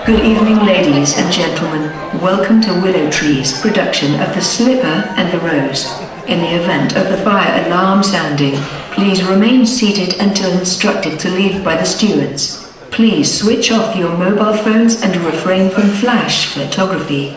Good evening, ladies and gentlemen. Welcome to Willow Tree's production of The Slipper and the Rose. In the event of the fire alarm sounding, please remain seated until instructed to leave by the stewards. Please switch off your mobile phones and refrain from flash photography.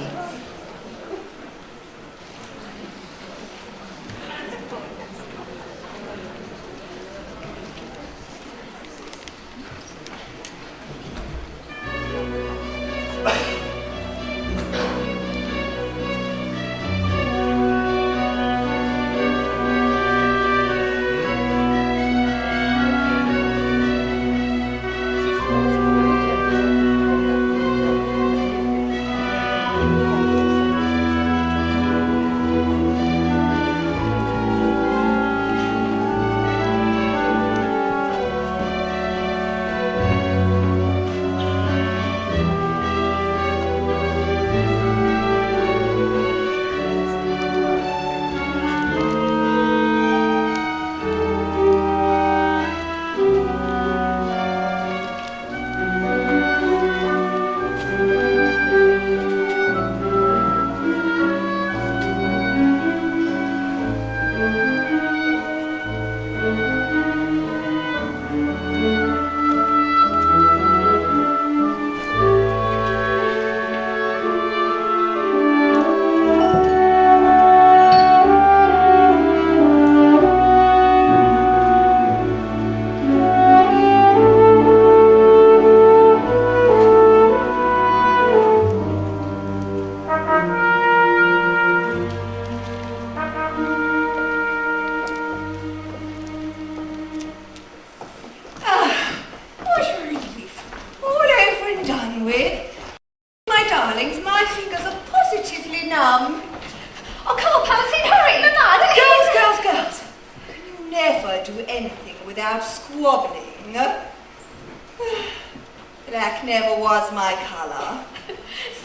Black never was my colour.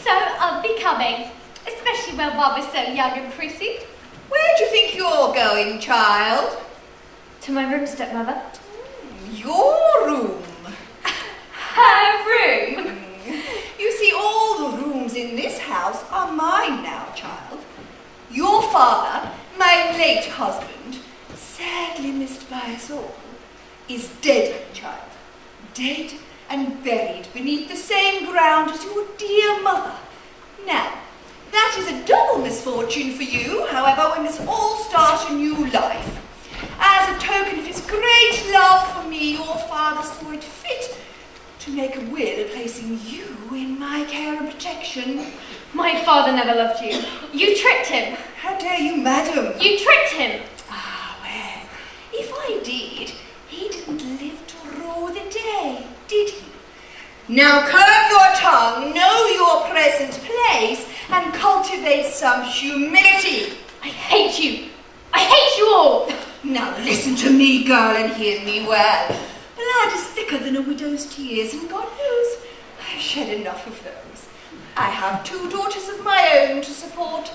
So unbecoming, especially when one was so young and pretty. Where do you think you're going, child? To my room, stepmother. Your room? Her room? You see, all the rooms in this house are mine now, child. Your father, my late husband, sadly missed by us all, is dead, child. Dead and buried beneath the same ground as your dear mother. Now, that is a double misfortune for you. However, we must all start a new life. As a token of his great love for me, your father saw it fit to make a will placing you in my care and protection. My father never loved you. You tricked him. How dare you, madam? You tricked him. Ah, well, if I did, he didn't live to rue the day, did he? Now curb your tongue, know your present place, and cultivate some humility. I hate you. I hate you all. Now listen to me, girl, and hear me well. Blood is thicker than a widow's tears, and God knows I've shed enough of those. I have 2 daughters of my own to support.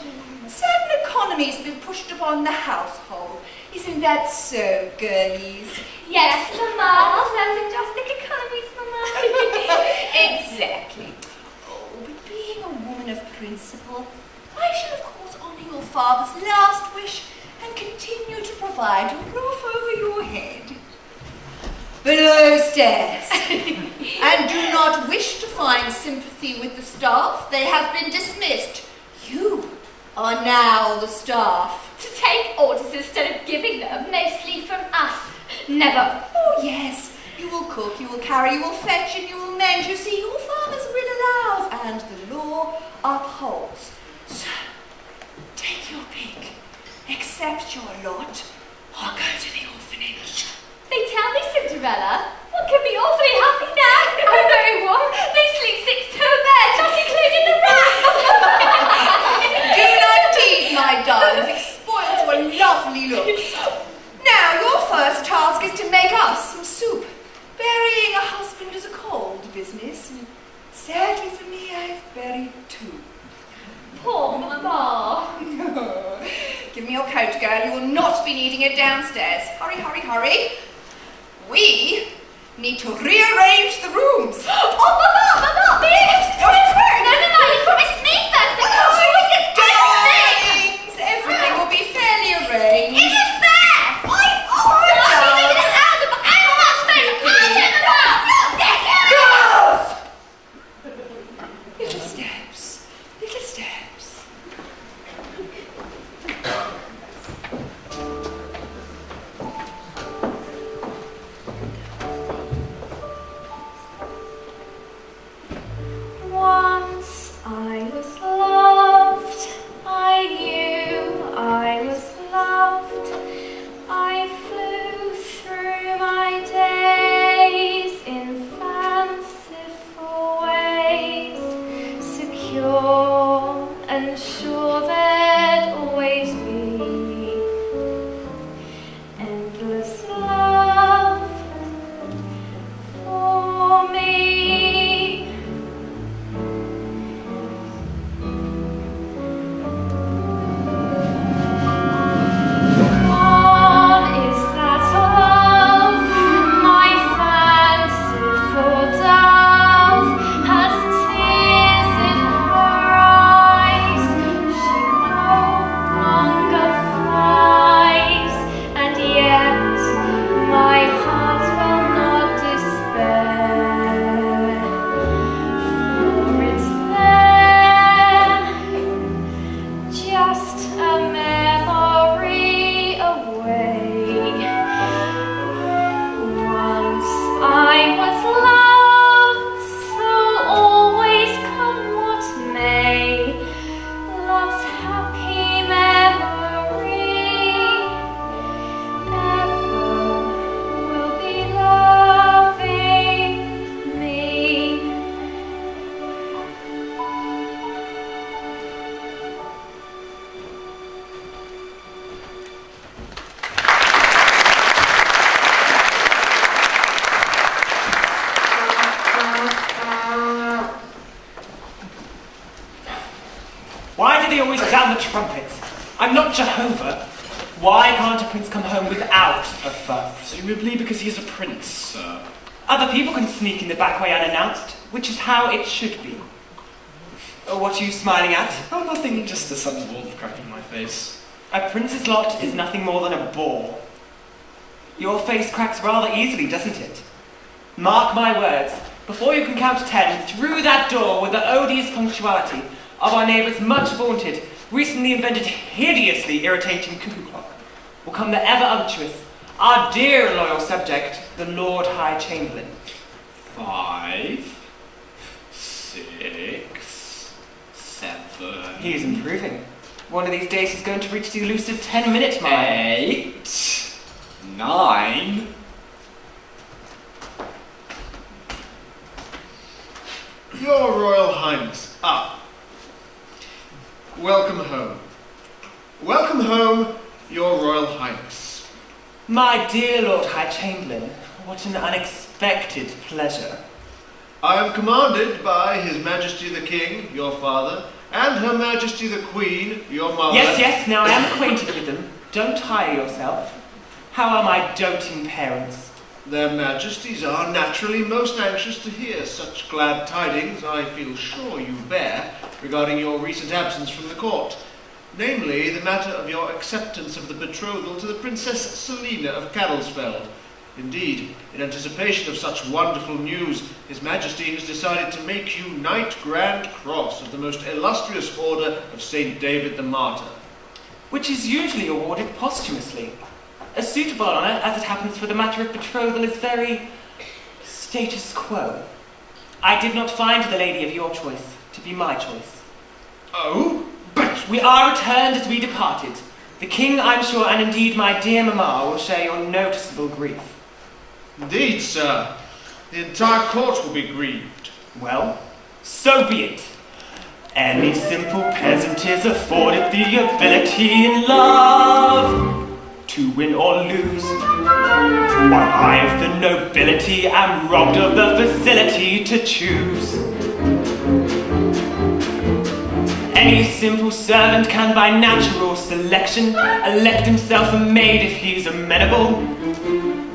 Certain economies have been pushed upon the household. Isn't that so, girlies? Yes, Mamma. Certain drastic economies, Mamma. Exactly. Oh, but being a woman of principle, I shall of course honour your father's last wish and continue to provide a roof over your head. Below stairs. And do not wish to find sympathy with the staff. They have been dismissed. You are now the staff. To take orders instead of giving them, mostly from us. Never. Oh, yes. You will cook, you will carry, you will fetch, and you will mend. You see, your father's will allows, and the law upholds. So, take your pick, accept your lot, or go to the orphanage. They tell me, Cinderella, one can be awfully happy now. I know one. They sleep 6 to a bed, not including the rats. Do not tease, my darlings. It spoils your lovely looks. Now, your first task is to make us some soup. Burying a husband is a cold business, and sadly for me, I've buried 2. Poor Mamma. Give me your coat, girl. You will not be needing it downstairs. Hurry, hurry, hurry. We need to rearrange the rooms. Oh, Mamma, Mamma, this! do they always sound the trumpets? I'm not Jehovah. Why can't a prince come home without a fuss? Presumably because he is a prince, sir. Other people can sneak in the back way unannounced, which is how it should be. What are you smiling at? Oh, nothing, just a sudden warmth cracking my face. A prince's lot is nothing more than a bore. Your face cracks rather easily, doesn't it? Mark my words, before you can count to 10, through that door with the odious punctuality of our neighbour's much vaunted, recently invented, hideously irritating cuckoo clock, will come the ever unctuous, our dear and loyal subject, the Lord High Chamberlain. 5, 6, 7. He is improving. One of these days he's going to reach the elusive 10-minute mark. 8, 9. Your Royal Highness. Welcome home. Welcome home, Your Royal Highness. My dear Lord High Chamberlain, what an unexpected pleasure. I am commanded by His Majesty the King, your father, and Her Majesty the Queen, your mother. Yes, now I am acquainted with them. Don't tire yourself. How are my doting parents? Their Majesties are naturally most anxious to hear such glad tidings I feel sure you bear regarding your recent absence from the court, namely the matter of your acceptance of the betrothal to the Princess Selina of Cadlesfeld. Indeed, in anticipation of such wonderful news, His Majesty has decided to make you Knight Grand Cross of the most illustrious order of St. David the Martyr. Which is usually awarded posthumously. A suitable honour, as it happens for the matter of betrothal, is very status quo. I did not find the lady of your choice to be my choice. Oh? But we are returned as we departed. The king, I'm sure, and indeed my dear mamma, will share your noticeable grief. Indeed, sir. The entire court will be grieved. Well, so be it. Any simple peasant is afforded the ability in love to win or lose, while I of the nobility am robbed of the facility to choose. Any simple servant can by natural selection elect himself a maid if he's amenable,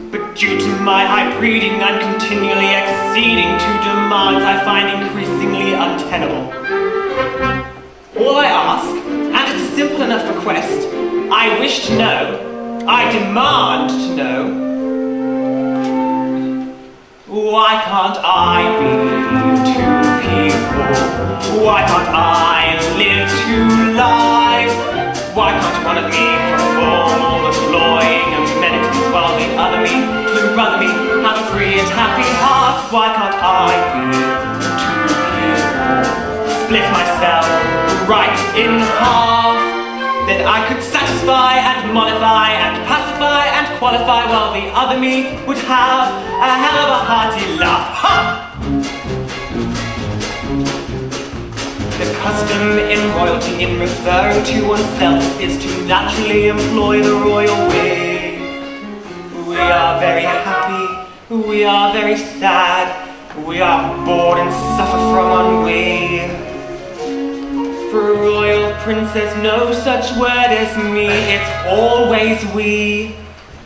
but due to my high breeding I'm continually acceding to demands I find increasingly untenable. All I ask, and it's a simple enough request, I wish to know, I demand to know, why can't I be two people? Why can't I live two lives? Why can't one of me perform all the cloying amenities while the other me, twin brother me, have a free and happy heart? Why can't I be two people? Split myself right in half. Then I could satisfy and mollify and pacify and qualify, while the other me would have a hell of a hearty laugh. Ha! The custom in royalty in referring to oneself is to naturally employ the royal way. We are very happy, we are very sad, we are bored and suffer from ennui. For a royal princess, no such word as me, it's always we.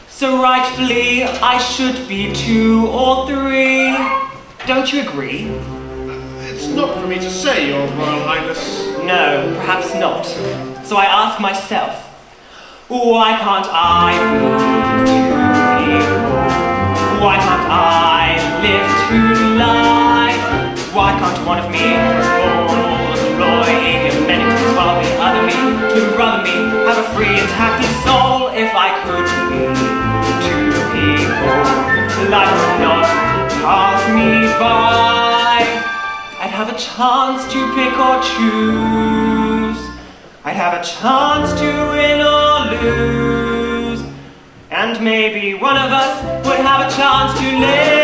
So rightfully, I should be 2 or 3. Don't you agree? It's not for me to say, Your Royal Highness. No, perhaps not. So I ask myself, why can't I be 2 people? Why can't I live 2 lives? Why can't one of me perform all the cloying amenities while the other me, twin brother me, have a free and happy soul? If I could be 2 people, life would not pass me by. I'd have a chance to pick or choose. I'd have a chance to win or lose. And maybe one of us would have a chance to live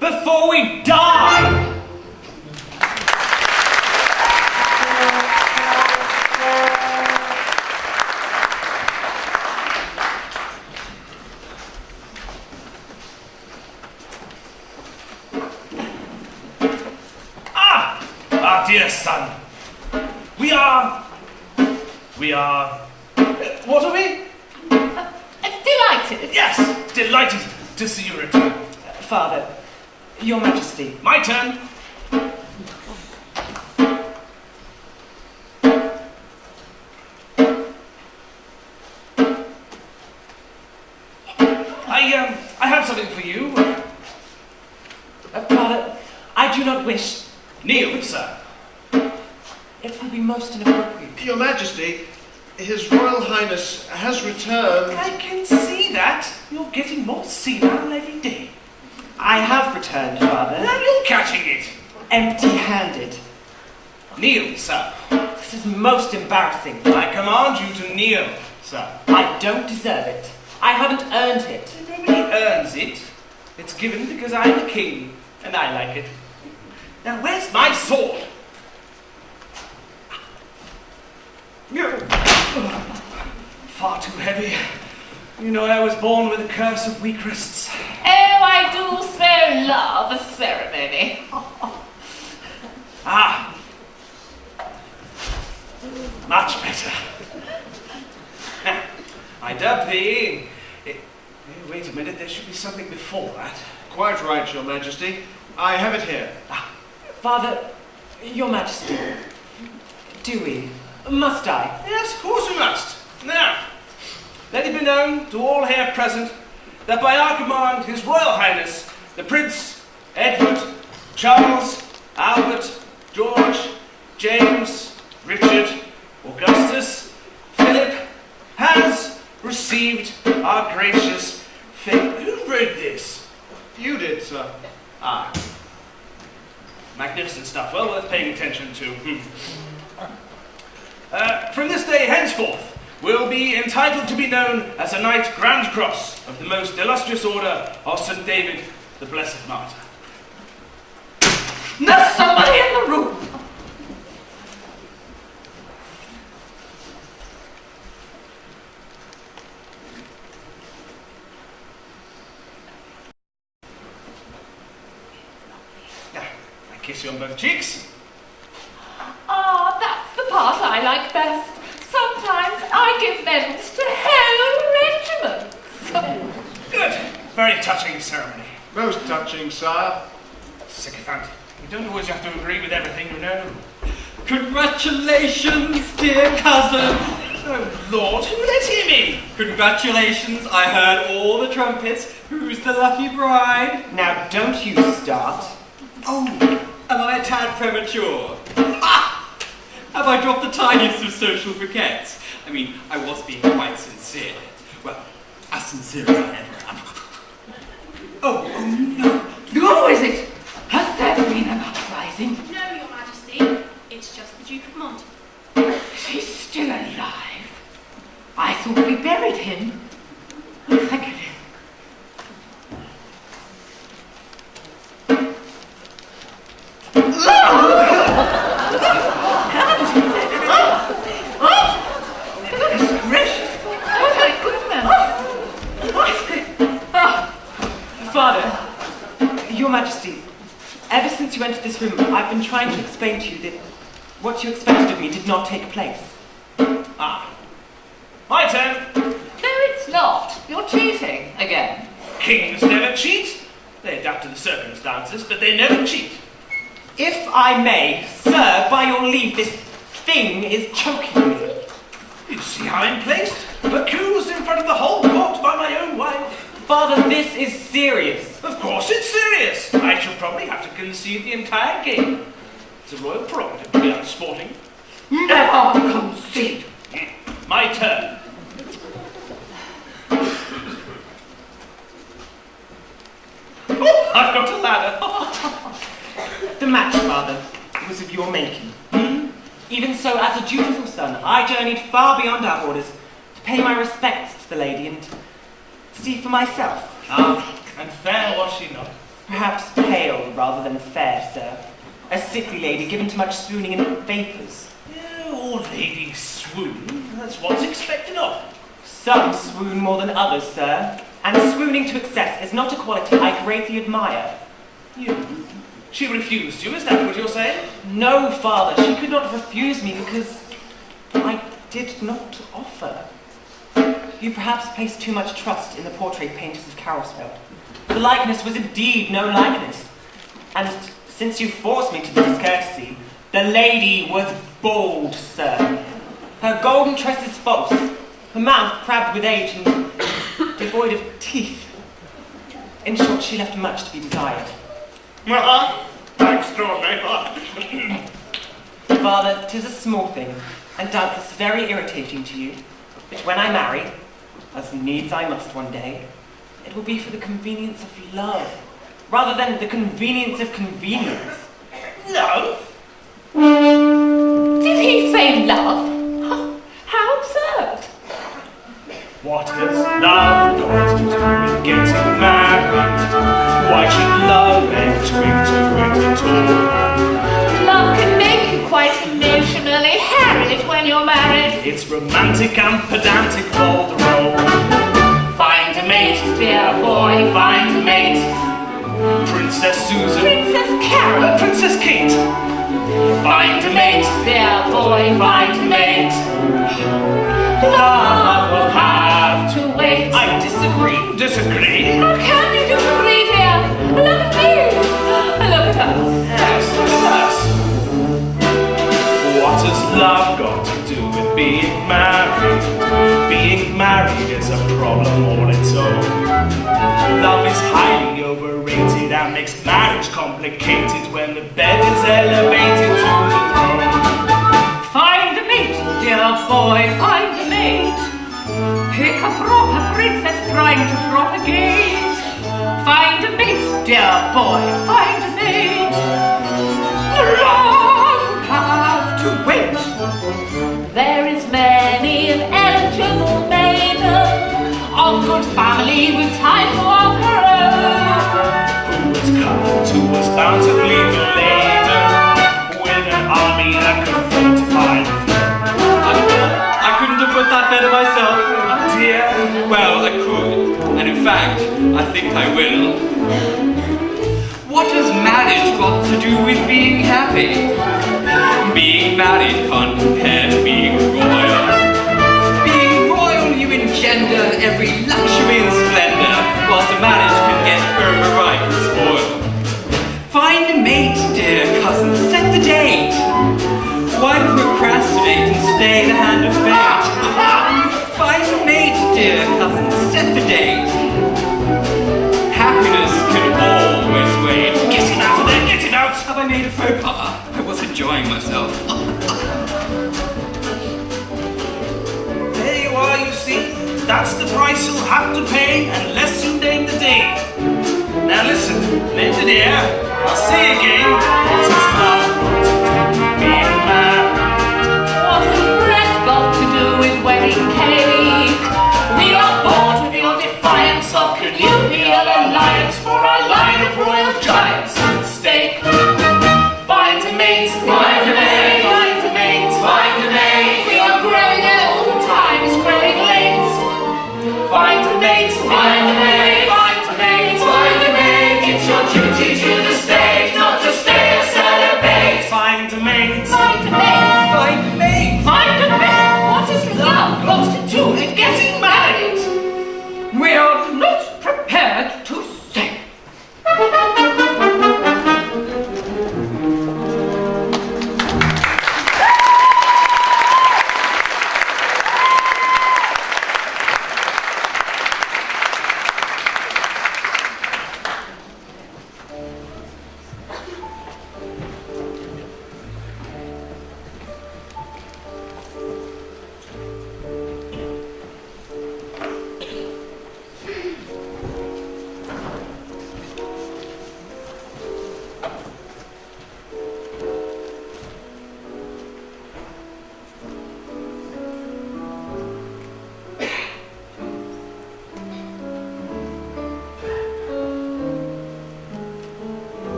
before we die. Ah, dear son. We are... What are we? Delighted. Yes, delighted to see you return. Father, Your Majesty. My turn. I have something for you. Father, I do not wish. Kneel, sir. It will be most inappropriate. Your Majesty, His Royal Highness has returned. I can see that. You're getting more senile every day. I have returned, Father. Now you're catching it. Empty-handed. Kneel, sir. This is most embarrassing. I command you to kneel, sir. I don't deserve it. I haven't earned it. Nobody earns it. It's given because I'm the king, and I like it. Now, where's my sword? Far too heavy. You know I was born with a curse of weak wrists. Oh, I do so love a ceremony. Ah. Much better. Now, I dub thee... Wait a minute, there should be something before that. Quite right, Your Majesty. I have it here. Father, Your Majesty. Do we? Must I? Yes, of course we must. Now, let it be known to all here present that by our command, His Royal Highness, the Prince, Edward, Charles, Albert, George, James, Richard, Augustus, Philip, has received our gracious favor. Who wrote this? You did, sir. Ah. Magnificent stuff, well worth paying attention to. From this day henceforth, will be entitled to be known as a Knight Grand Cross of the most illustrious order of St. David, the Blessed Martyr. There's somebody in the room. I kiss you on both cheeks. Ah, that's the part I like best. Sometimes I give medals to whole regiments. Good. Very touching ceremony. Most touching, sire. Sycophant. You don't always have to agree with everything, you know. Congratulations, dear cousin. Oh, Lord, who let him in? Congratulations, I heard all the trumpets. Who's the lucky bride? Now, don't you start. Oh, am I a tad premature? Ah! Have I dropped the tiniest of social bouquets? I mean, I was being quite sincere. Well, as sincere as I ever am. Oh no. Who is it? Has there been an uprising? No, Your Majesty. It's just the Duke of Monte. Is he still alive? I thought we buried him. Oh, thank you. Father, Your Majesty, ever since you entered this room, I've been trying to explain to you that what you expected of me did not take place. Ah. My turn. No, it's not. You're cheating again. Kings never cheat. They adapt to the circumstances, but they never cheat. If I may, sir, by your leave, this thing is choking me. You see how I'm placed? Accused in front of the whole court by my own wife. Father, this is serious. Of course it's serious. I shall probably have to concede the entire game. It's a royal prerogative to be unsporting. Never concede. My turn. Oh, I've got a ladder. The match, Father, was of your making. Even so, as a dutiful son, I journeyed far beyond our borders to pay my respects to the lady and see for myself. Ah, and fair was she not? Perhaps pale rather than fair, sir. A sickly lady given to much swooning and vapours. Yeah, all ladies swoon. That's what's expected of. Some swoon more than others, sir. And swooning to excess is not a quality I greatly admire. You? She refused you, is that what you're saying? No, Father, she could not refuse me because I did not offer. You perhaps place too much trust in the portrait painters of Carrollsfeld. The likeness was indeed no likeness. And since you forced me to the discourtesy, the lady was bald, sir. Her golden tresses false, her mouth crabbed with age and devoid of teeth. In short, she left much to be desired. Extraordinary. Father, 'tis a small thing, and doubtless very irritating to you, but when I marry, as needs I must one day, it will be for the convenience of love, rather than the convenience of convenience. Love? Did he say love? How absurd. What has love got to do with getting married? Why should love enter into it at all? Love can make you quite emotionally harried when you're married. It's romantic and pedantic for the role. Find a mate, dear boy, find a mate. Princess Susan. Princess Carol. Princess Kate. Find a mate, dear boy, find a mate. Love will have to wait. I disagree. Disagree? How can you disagree, dear? Look at me. Look at us. Yes, yes. What has love got to do with being married? Being married is a problem all its own. Love is highly overrated and makes marriage complicated when the bed is elevated to the throne. Find a mate, dear boy, find a mate. Pick a proper princess trying to propagate. Find a mate, dear boy, find a mate. Love will have to wait. There is many an eligible maiden of good family with time of her own, Who would come to us bountifully laden with an army that could fortify the throne. I couldn't have put that better myself. Oh dear. Well, I could, and in fact, I think I will. What has marriage got to do with being happy? Being married can't compare to being royal. Being royal, you engender every luxury and splendor, whilst a marriage can get overripe and spoiled. Find a mate, dear cousin, set the date. Why procrastinate and stay the hand of fate? Find a mate, dear cousin, set the date. Happiness can always wait. Get it out of there, get it out! Have I made a faux pas? I was enjoying myself. There you are, you see. That's the price you'll have to pay unless you name the day. Now listen, Linda dear, I'll say again, what has love got to do with being married? What has bread got to do with wedding cake? We are born with your defiance of connubial alliance for our line of royal giants at stake. Find a mate, find a mate, find a mate, find a mate. We are growing old, the time is growing late. Find a mate, find a mate, find a mate, find a mate. It's your duty to the state, not to stay or celebrate. Find a mate. Find a mate, Find a mate. find a mate. What has love got to do with getting married? We are not prepared to say.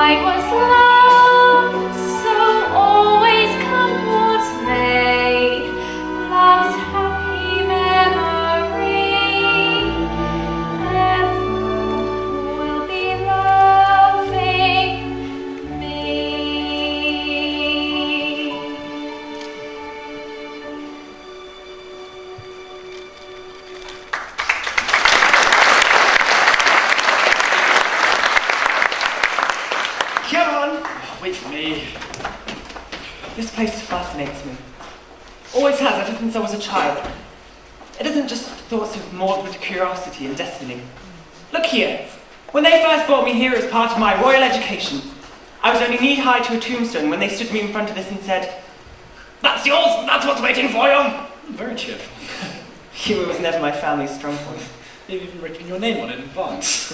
night was long, so always come what may, love's happy memory ever will be loving me. Come on! Wait for me. This place fascinates me. Always has, ever since I was a child. It isn't just thoughts of morbid curiosity and destiny. Look here. When they first brought me here as part of my royal education, I was only knee-high to a tombstone when they stood me in front of this and said, "That's yours! That's what's waiting for you!" Very cheerful. Humor was never my family's strong point. They've even written your name on it in advance.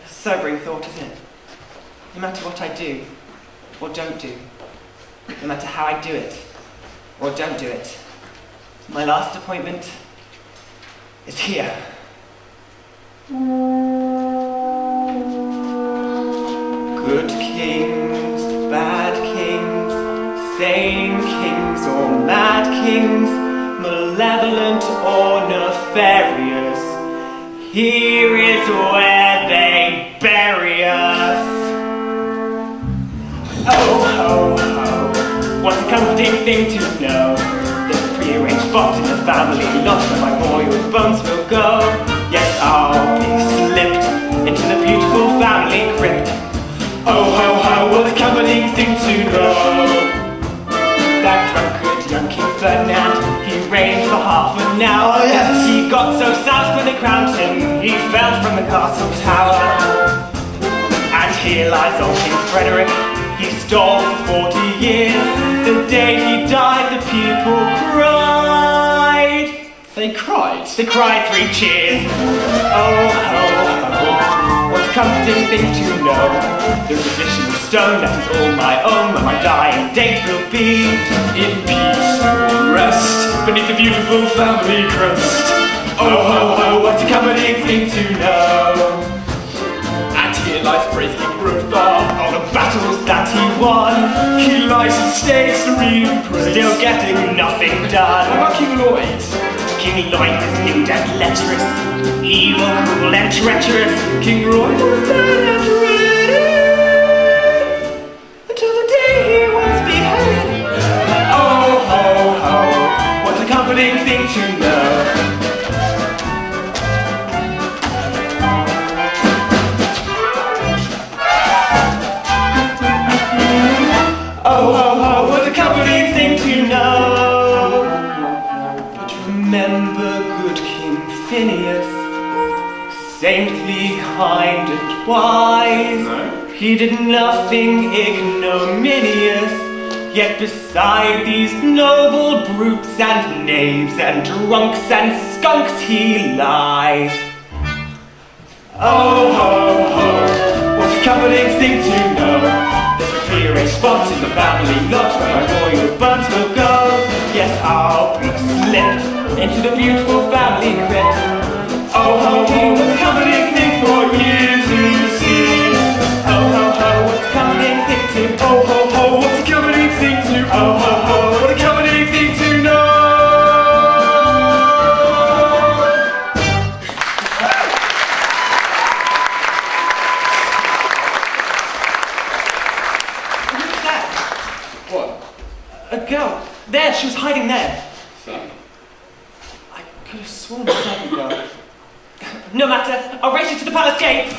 Sobering thought, isn't it? No matter what I do, or don't do, no matter how I do it, or don't do it, my last appointment is here. Good kings, bad kings, sane kings or mad kings, malevolent or nefarious, here is where they bury us. Oh, ho, ho, what a comforting thing to know. There's a prearranged spot in the family lot where my royal bones will go. Yes, I'll be slipped into the beautiful family crypt. Oh, ho, ho, what a comforting thing to know. That drunkard young King Ferdinand, he reigned for half an hour. Oh, yes. He got so south when they crowned him, he fell from the castle tower. And here lies old King Frederick. He stole for 40 years. The day he died, the people cried. They cried? They cried 3 cheers. Oh, ho, ho, what a comforting thing to know. There's a vision of stone that is all my own, when my dying date will be In peaceful rest beneath the beautiful family crest. oh, ho, ho, what a comforting thing to know. And here lies brave King Ruther. All the battles that he won, He lies and stays serene and praised. still getting nothing What done. about King Lloyd? King Lloyd was lewd and lecherous, evil, cruel and treacherous. King Roy was dead and ready Until the day he was beheaded. Oh, ho, ho, what a comforting thing to know. Oh, ho, ho, what a comforting thing to know. But remember good King Phineas, saintly, kind and wise. He did nothing ignominious, yet beside these noble brutes and knaves and drunks and skunks he lies. Oh, ho, ho, what a comforting thing to know. There's a prearranged spot in the family lot where my royal bones will go. Yes, I'll be slipped into the beautiful family crypt. Oh, ho, ho, what a comforting thing for you to see. Oh, ho, ho, what a comforting thing to. Oh, ho, ho, what a comforting thing to. Oh, ho, ho, what a comforting thing to know. Who's that? What? A girl. There, she was hiding there. So? I could have sworn a servant girl. No matter, I'll race you to the palace gate.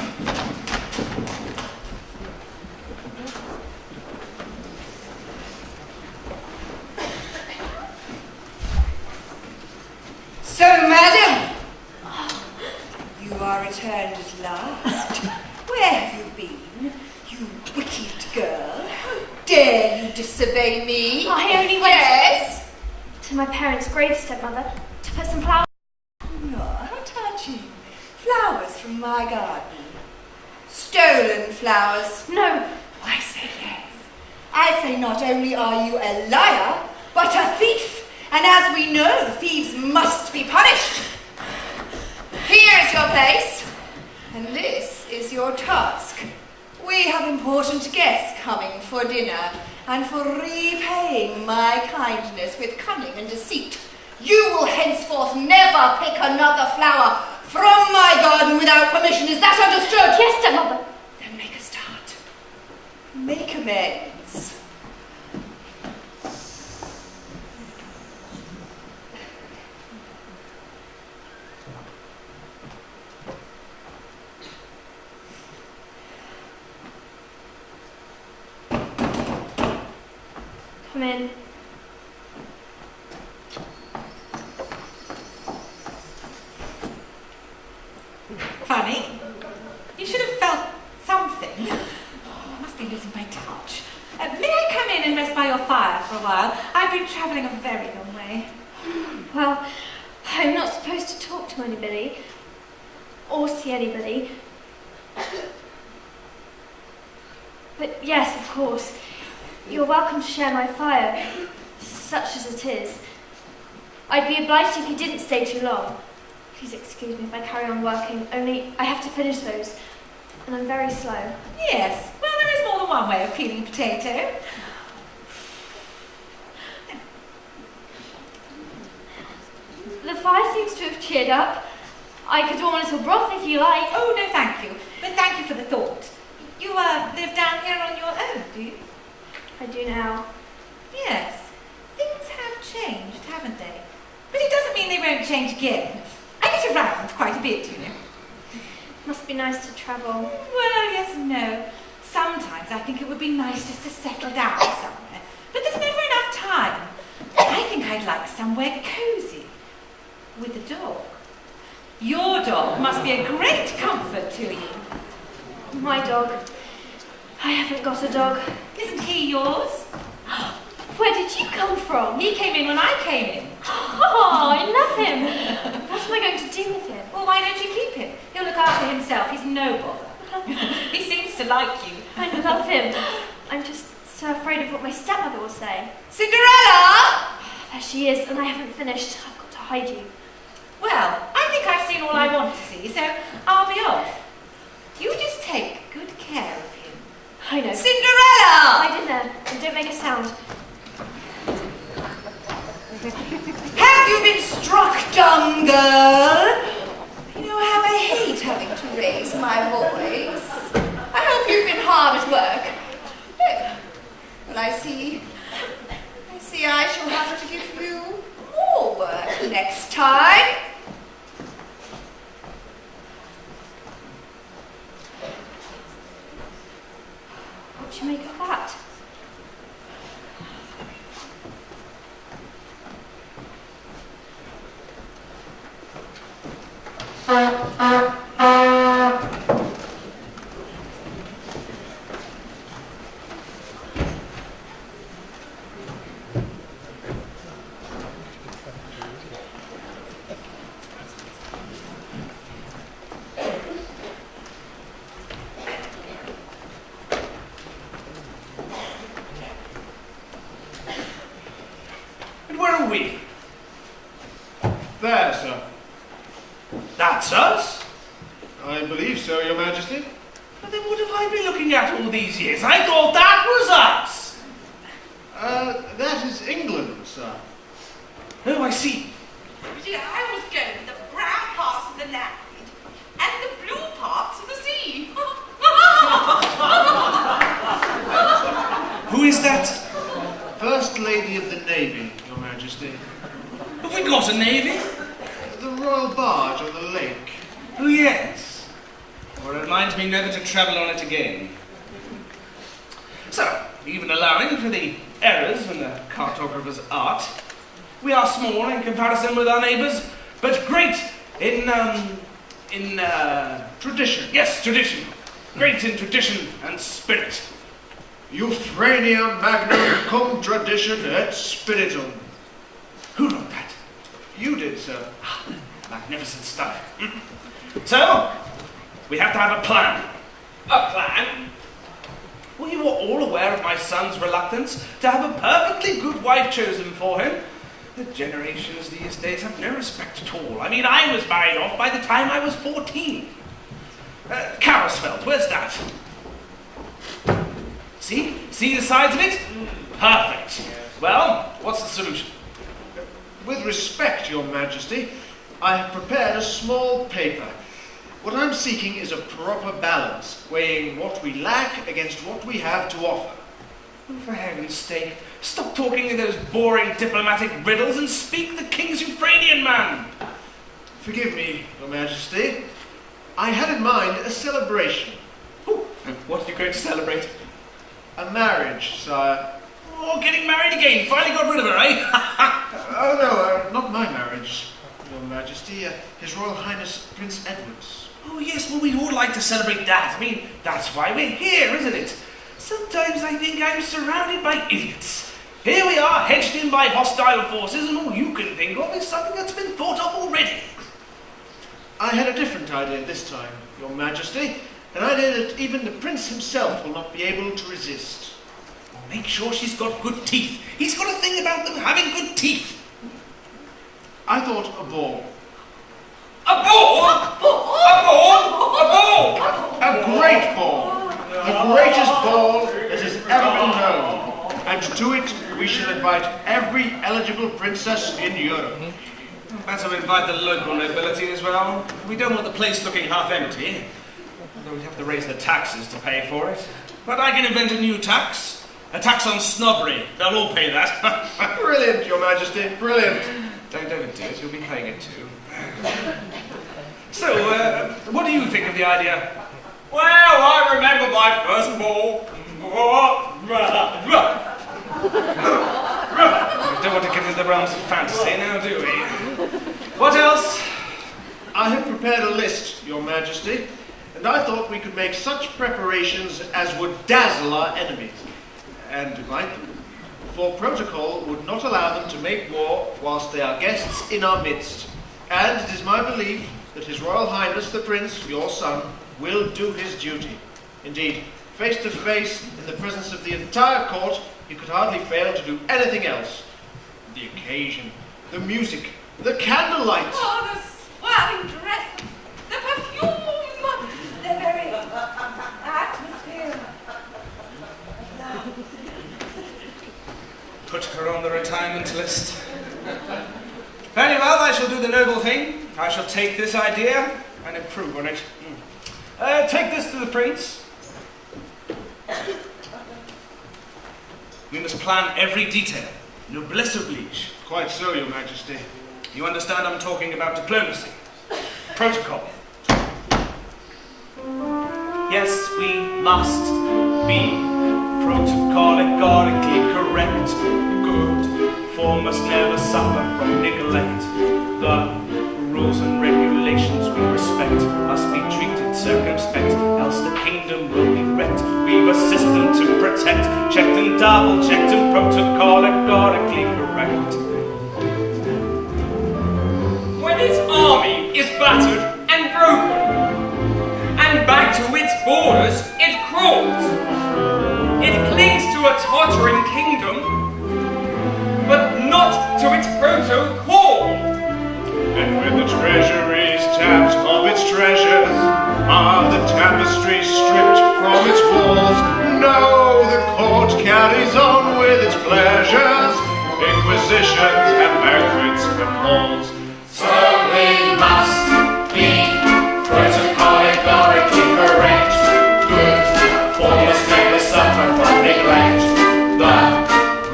So, madam, you are returned at last. Where have you been, you wicked girl? How dare you disobey me? I only went to my parents' grave, stepmother, to put some flowers. Oh, how touching. Flowers from my garden. Stolen flowers. No, I say yes. I say not only are you a liar, but a thief. And as we know, thieves must be punished. Here is your place, and this is your task. We have important guests coming for dinner, and for repaying my kindness with cunning and deceit, you will henceforth never pick another flower from my garden without permission. Is that understood? Yes, stepmother. Then make a start. Make amends. Come in. Funny. You should have felt something. I must be losing my touch. May I come in and rest by your fire for a while? I've been travelling a very long way. Well, I'm not supposed to talk to anybody or see anybody. But yes, of course, you're welcome to share my fire, such as it is. I'd be obliged if you didn't stay too long. Please excuse me if I carry on working, only I have to finish those, and I'm very slow. Yes, well, there is more than one way of peeling a potato. The fire seems to have cheered up. I could warm a little broth if you like. Oh, no, thank you. But thank you for the thought. You live down here on your own, do you? I do now. Yes. Things have changed, haven't they? But it doesn't mean they won't change again. I get around quite a bit, you know. Must be nice to travel. Well, yes and no. Sometimes I think it would be nice just to settle down somewhere. But there's never enough time. I think I'd like somewhere cosy. With a dog. Your dog must be a great comfort to you. My dog. I haven't got a dog. Isn't he yours? Where did you come from? He came in when I came in. Oh, I love him. What am I going to do with him? Well, why don't you keep him? He'll look after himself. He's no bother. He seems to like you. I love him. I'm just so afraid of what my stepmother will say. Cinderella! There she is, and I haven't finished. I've got to hide you. Well, I think I've seen all I want to see, so I'll be off. You just take good care of him. I know. Cinderella! Hide in there, and don't make a sound. Have you been struck dumb, girl? You know how I hate having to raise my voice. I hope you've been hard at work. Well, I see I shall have to give you more work next time. What do you make of that? And where are we? There, sir. That's us? I believe so, Your Majesty. But then what have I been looking at all these years? I thought that was us! That is England, sir. Oh, I see. See, I was going with the brown parts of the land and the blue parts of the sea. Who is that? First Lady of the Navy, Your Majesty. Have we got a navy? The royal barge on the lake. Oh, yes. Well, it reminds me never to travel on it again. So, even allowing for the errors in the cartographer's art, we are small in comparison with our neighbours, but great in Tradition. yes, tradition. Great in tradition and spirit. Euphrania magnum cum tradition et spiritum. Who wrote that? You did, sir. Magnificent stuff. So, we have to have a plan. A plan? Well, you are all aware of my son's reluctance to have a perfectly good wife chosen for him. The generations these days have no respect at all. I mean, I was married off by the time I was 14. Carrisfeld, where's that? See? See the sides of it? Perfect. Well, what's the solution? With respect, Your Majesty, I have prepared a small paper. What I'm seeking is a proper balance, weighing what we lack against what we have to offer. Oh, for heaven's sake, stop talking in those boring diplomatic riddles and speak the king's Euphratean, man. Forgive me, Your Majesty. I had in mind a celebration. Ooh, what are you going to celebrate? A marriage, sire. Oh, getting married again. Finally got rid of her, eh? Oh, no, not my marriage, Your Majesty. His Royal Highness Prince Edward's. Oh, yes, well, we'd all like to celebrate that. I mean, that's why we're here, isn't it? Sometimes I think I'm surrounded by idiots. Here we are, hedged in by hostile forces, and all you can think of is something that's been thought of already. I had a different idea this time, Your Majesty, an idea that even the Prince himself will not be able to resist. Make sure she's got good teeth. He's got a thing about them having good teeth. I thought a ball. A ball? A ball? A ball? A ball? A great ball. The greatest ball that has ever been known. And to it we shall invite every eligible princess in Europe. Better invite the local nobility as well. We don't want the place looking half empty. Although we'd have to raise the taxes to pay for it. But I can invent a new tax. A tax on snobbery. They'll all pay that. Brilliant, Your Majesty, brilliant. Don't overdo it, you'll be paying it too. So, what do you think of the idea? Well, I remember my first ball. We don't want to get into the realms of fantasy now, do we? What else? I have prepared a list, Your Majesty, and I thought we could make such preparations as would dazzle our enemies and divide them. For protocol would not allow them to make war whilst they are guests in our midst. And it is my belief that His Royal Highness the Prince, your son, will do his duty. Indeed, face to face, in the presence of the entire court, you could hardly fail to do anything else. The occasion, the music, the candlelight. Oh, the swelling dress, the perfume, the very atmosphere. Put her on the retirement list. Very well, I shall do the noble thing. I shall take this idea and improve on it. Take this to the prince. We must plan every detail. Noblesse oblige. Quite so, Your Majesty. You understand I'm talking about diplomacy. Protocol. Yes, we must be protocolically correct. Good form must never suffer from neglect. The rules and regulations we respect must be treated circumspect, else the kingdom will be wrecked. We've a system to protect, checked and double-checked and protocolically correct. When its army is battered and broken, and back to its borders it crawls, it clings to a tottering kingdom, but not to its protocol. And when the treasury is tapped of its treasures, are the tapestries stripped from its walls? No, the court carries on with its pleasures, inquisitions and banquets and balls. So we must be protocolically correct. Good form must never suffer from neglect. The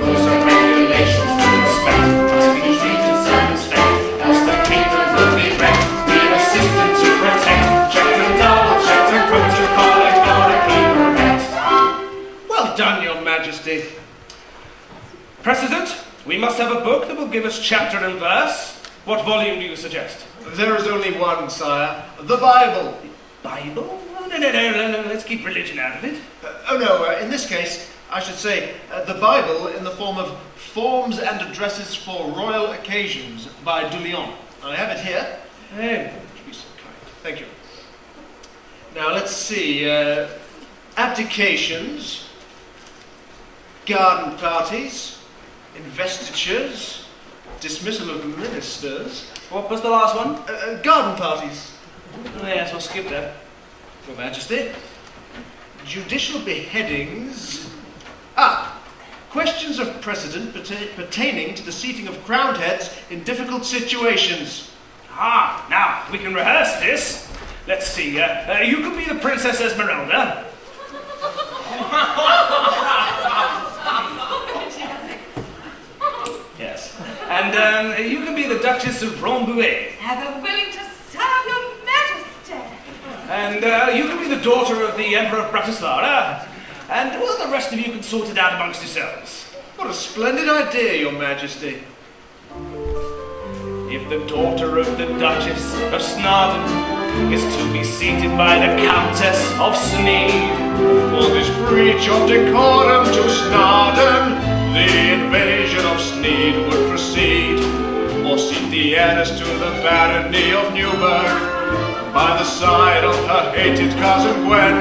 rules and regulations we respect must be treated circumspect, else the kingdom will be wrecked. We're a system to protect, checked and double-checked and protocolically correct. Well done, Your Majesty. Precedent, we must have a book that will give us chapter and verse. What volume do you suggest? There is only one, sire. The Bible. Bible? Oh, no, let's keep religion out of it. In this case, I should say the Bible in the form of Forms and Addresses for Royal Occasions by Dulion. I have it here. Oh. Would you be so kind? Thank you. Now, let's see. Abdications, garden parties, investitures, dismissal of ministers. What was the last one? Garden parties. Oh, yes, we'll skip that. Your Majesty. Judicial beheadings, Questions of precedent pertaining to the seating of crowned heads in difficult situations. Now, we can rehearse this. Let's see, you could be the Princess Esmeralda. Yes. And you can be the Duchess of Rambouillet. Ever willing to serve your majesty. And you can be the daughter of the Emperor of Bratislava. And well, the rest of you can sort it out amongst yourselves. What a splendid idea, Your Majesty. If the daughter of the Duchess of Snarden is to be seated by the Countess of Sneed, for this breach of decorum to Snarden, the invasion of Sneed would proceed, or seat the heiress to the barony of Newburgh, by the side of her hated cousin Gwen.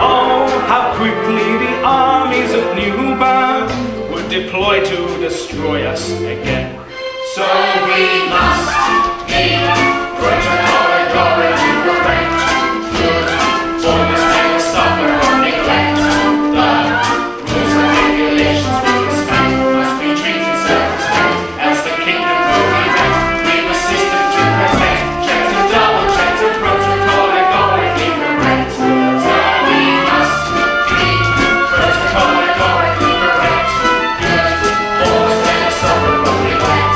Oh, how quickly the armies of Newburgh would deploy to destroy us again. So we must be protocologically correct. Good forms never suffer from neglect. The rules and regulations we respect must be treated circumspect. As the kingdom will be wrecked, we must system to protect. Check to double check to protocologically correct. So we must be protocologically correct. Good forms never suffer from neglect.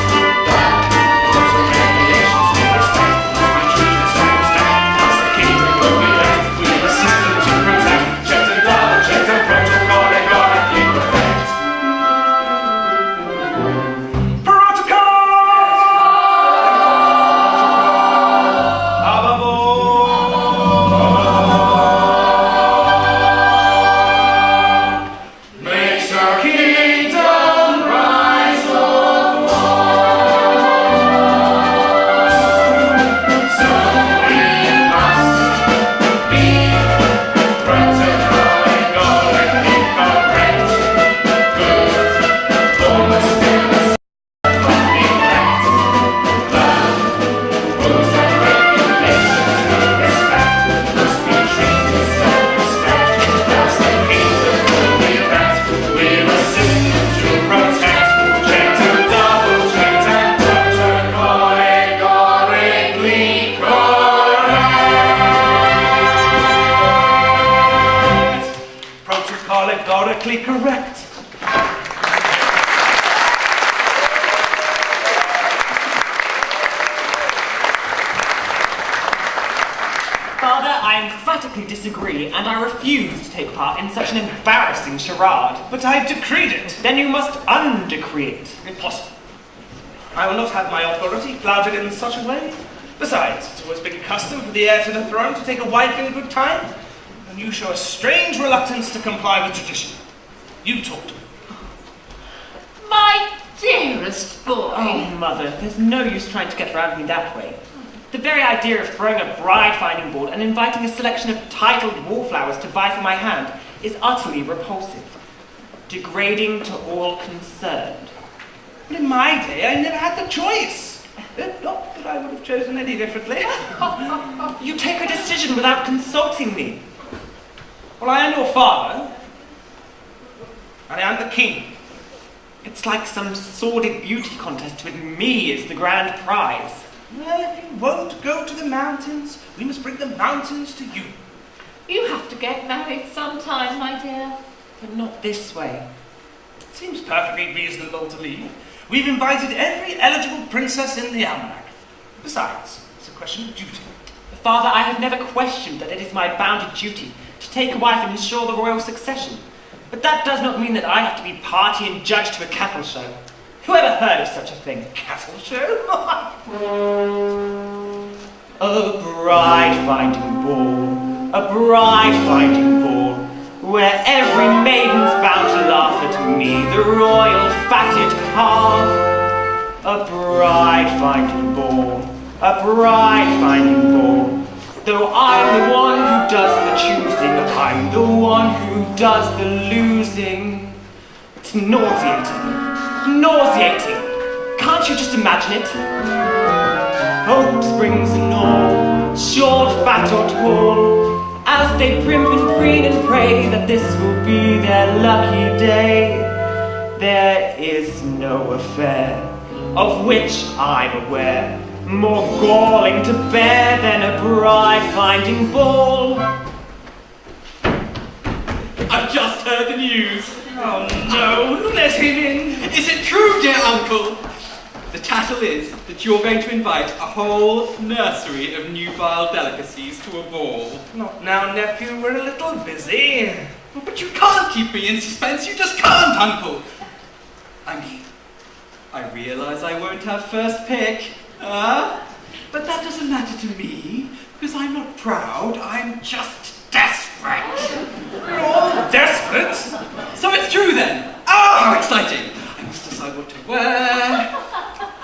Categorically correct. Father, I emphatically disagree, and I refuse to take part in such an embarrassing charade. But I've decreed it. Then you must undecree it. Impossible. I will not have my authority flouted in such a way. Besides, it's always been custom for the heir to the throne to take a wife in good time, and you show a strange reluctance to comply with tradition. You talk to me. My dearest boy. Oh, Mother, there's no use trying to get around me that way. The very idea of throwing a bride-finding ball and inviting a selection of titled wallflowers to vie for my hand is utterly repulsive. Degrading to all concerned. But in my day, I never had the choice. Not that I would have chosen any differently. You take a decision without consulting me. Well, I am your father, and I am the king. It's like some sordid beauty contest with me as the grand prize. Well, if you won't go to the mountains, we must bring the mountains to you. You have to get married sometime, my dear. But not this way. It seems perfectly reasonable to me. We've invited every eligible princess in the almanac. Besides, it's a question of duty. Father, I have never questioned that it is my bounden duty to take a wife and ensure the royal succession. But that does not mean that I have to be party and judge to a cattle show. Who ever heard of such a thing? Cattle show? A bride-finding ball. A bride-finding ball. Where every maiden's bound to laugh at me, the royal fatted calf. A bride-finding ball. A bride-finding ball. Though I'm the one who does the choosing, I'm the one who does the losing. It's nauseating. Nauseating! Can't you just imagine it? Hope springs and all, short, fat or tall, as they primp and preen and pray that this will be their lucky day. There is no affair of which I'm aware more galling to bear than a bride-finding ball. I've just heard the news. Oh no, let him in. Is it true, dear uncle? The tattle is that you're going to invite a whole nursery of nubile delicacies to a ball. Not now, nephew, we're a little busy. Oh, but you can't keep me in suspense, you just can't, uncle. I mean, I realise I won't have first pick, but that doesn't matter to me, because I'm not proud, I'm just desperate. You're all desperate. So it's true then. Oh, how exciting. I must decide what to wear.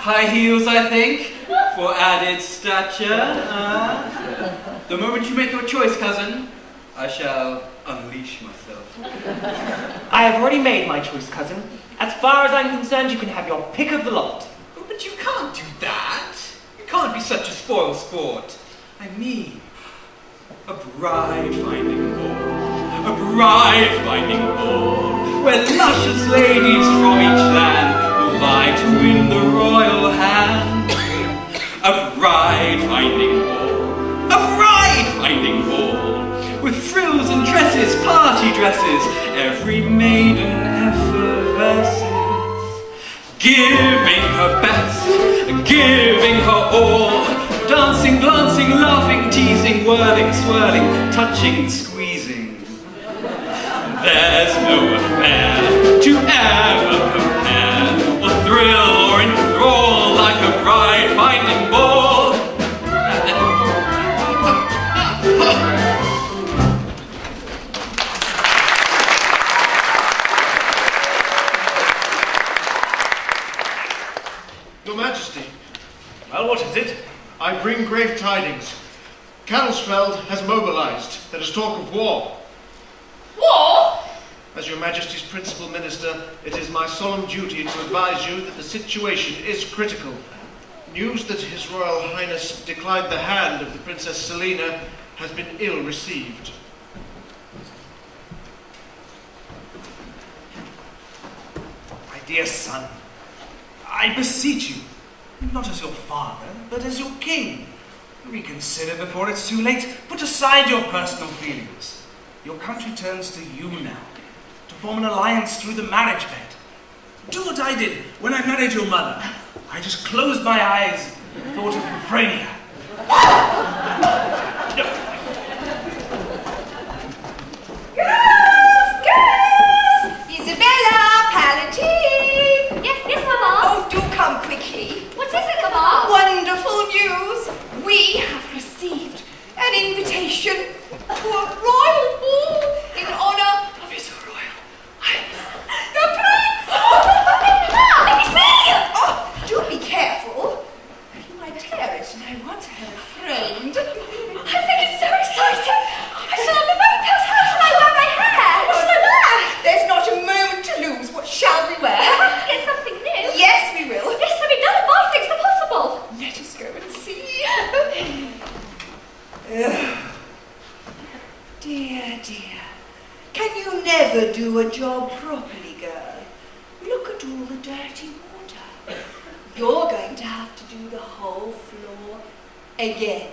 High heels, I think, for added stature. The moment you make your choice, cousin, I shall unleash myself. I have already made my choice, cousin. As far as I'm concerned, you can have your pick of the lot. Oh, but you can't do that. You can't be such a spoil sport. I mean, a bride-finding ball. A bride-finding ball, where luscious ladies from each land will vie to win the royal hand. A bride-finding ball. A bride-finding ball, with frills and tresses, party dresses, every maiden effervesces, giving her best, giving her all, dancing, glancing, laughing, teasing, whirling, swirling, touching, squeezing. There's no affair to ever compare, or thrill or enthrall like a bride-finding ball. Your Majesty. Well, what is it? I bring grave tidings. Cannelsfeld has mobilized. There is talk of war. War? As Your Majesty's principal minister, it is my solemn duty to advise you that the situation is critical. News that His Royal Highness declined the hand of the Princess Selina has been ill received. My dear son, I beseech you, not as your father, but as your king, reconsider before it's too late. Put aside your personal feelings. Your country turns to you now, to form an alliance through the marriage bed. Do what I did when I married your mother. I just closed my eyes and thought of Euphrasia. Girls! Isabella! Palatine! Yes, Mama. Oh, do come quickly. What is it, Mama? Wonderful news! We have received an invitation to a royal ball in honor of His Royal Highness, the Prince! Let me see! Oh, do be careful. You might tear it, and I want her framed. I think it's so exciting. I shall have the very best. How shall I wear my hair? What shall I wear? There's not a moment to lose. What shall we wear? We'll have to get something new. Yes, we will. Yes, I mean, none of my things are possible. Let us go and see. Dear, dear. Can you never do a job properly, girl? Look at all the dirty water. You're going to have to do the whole floor again.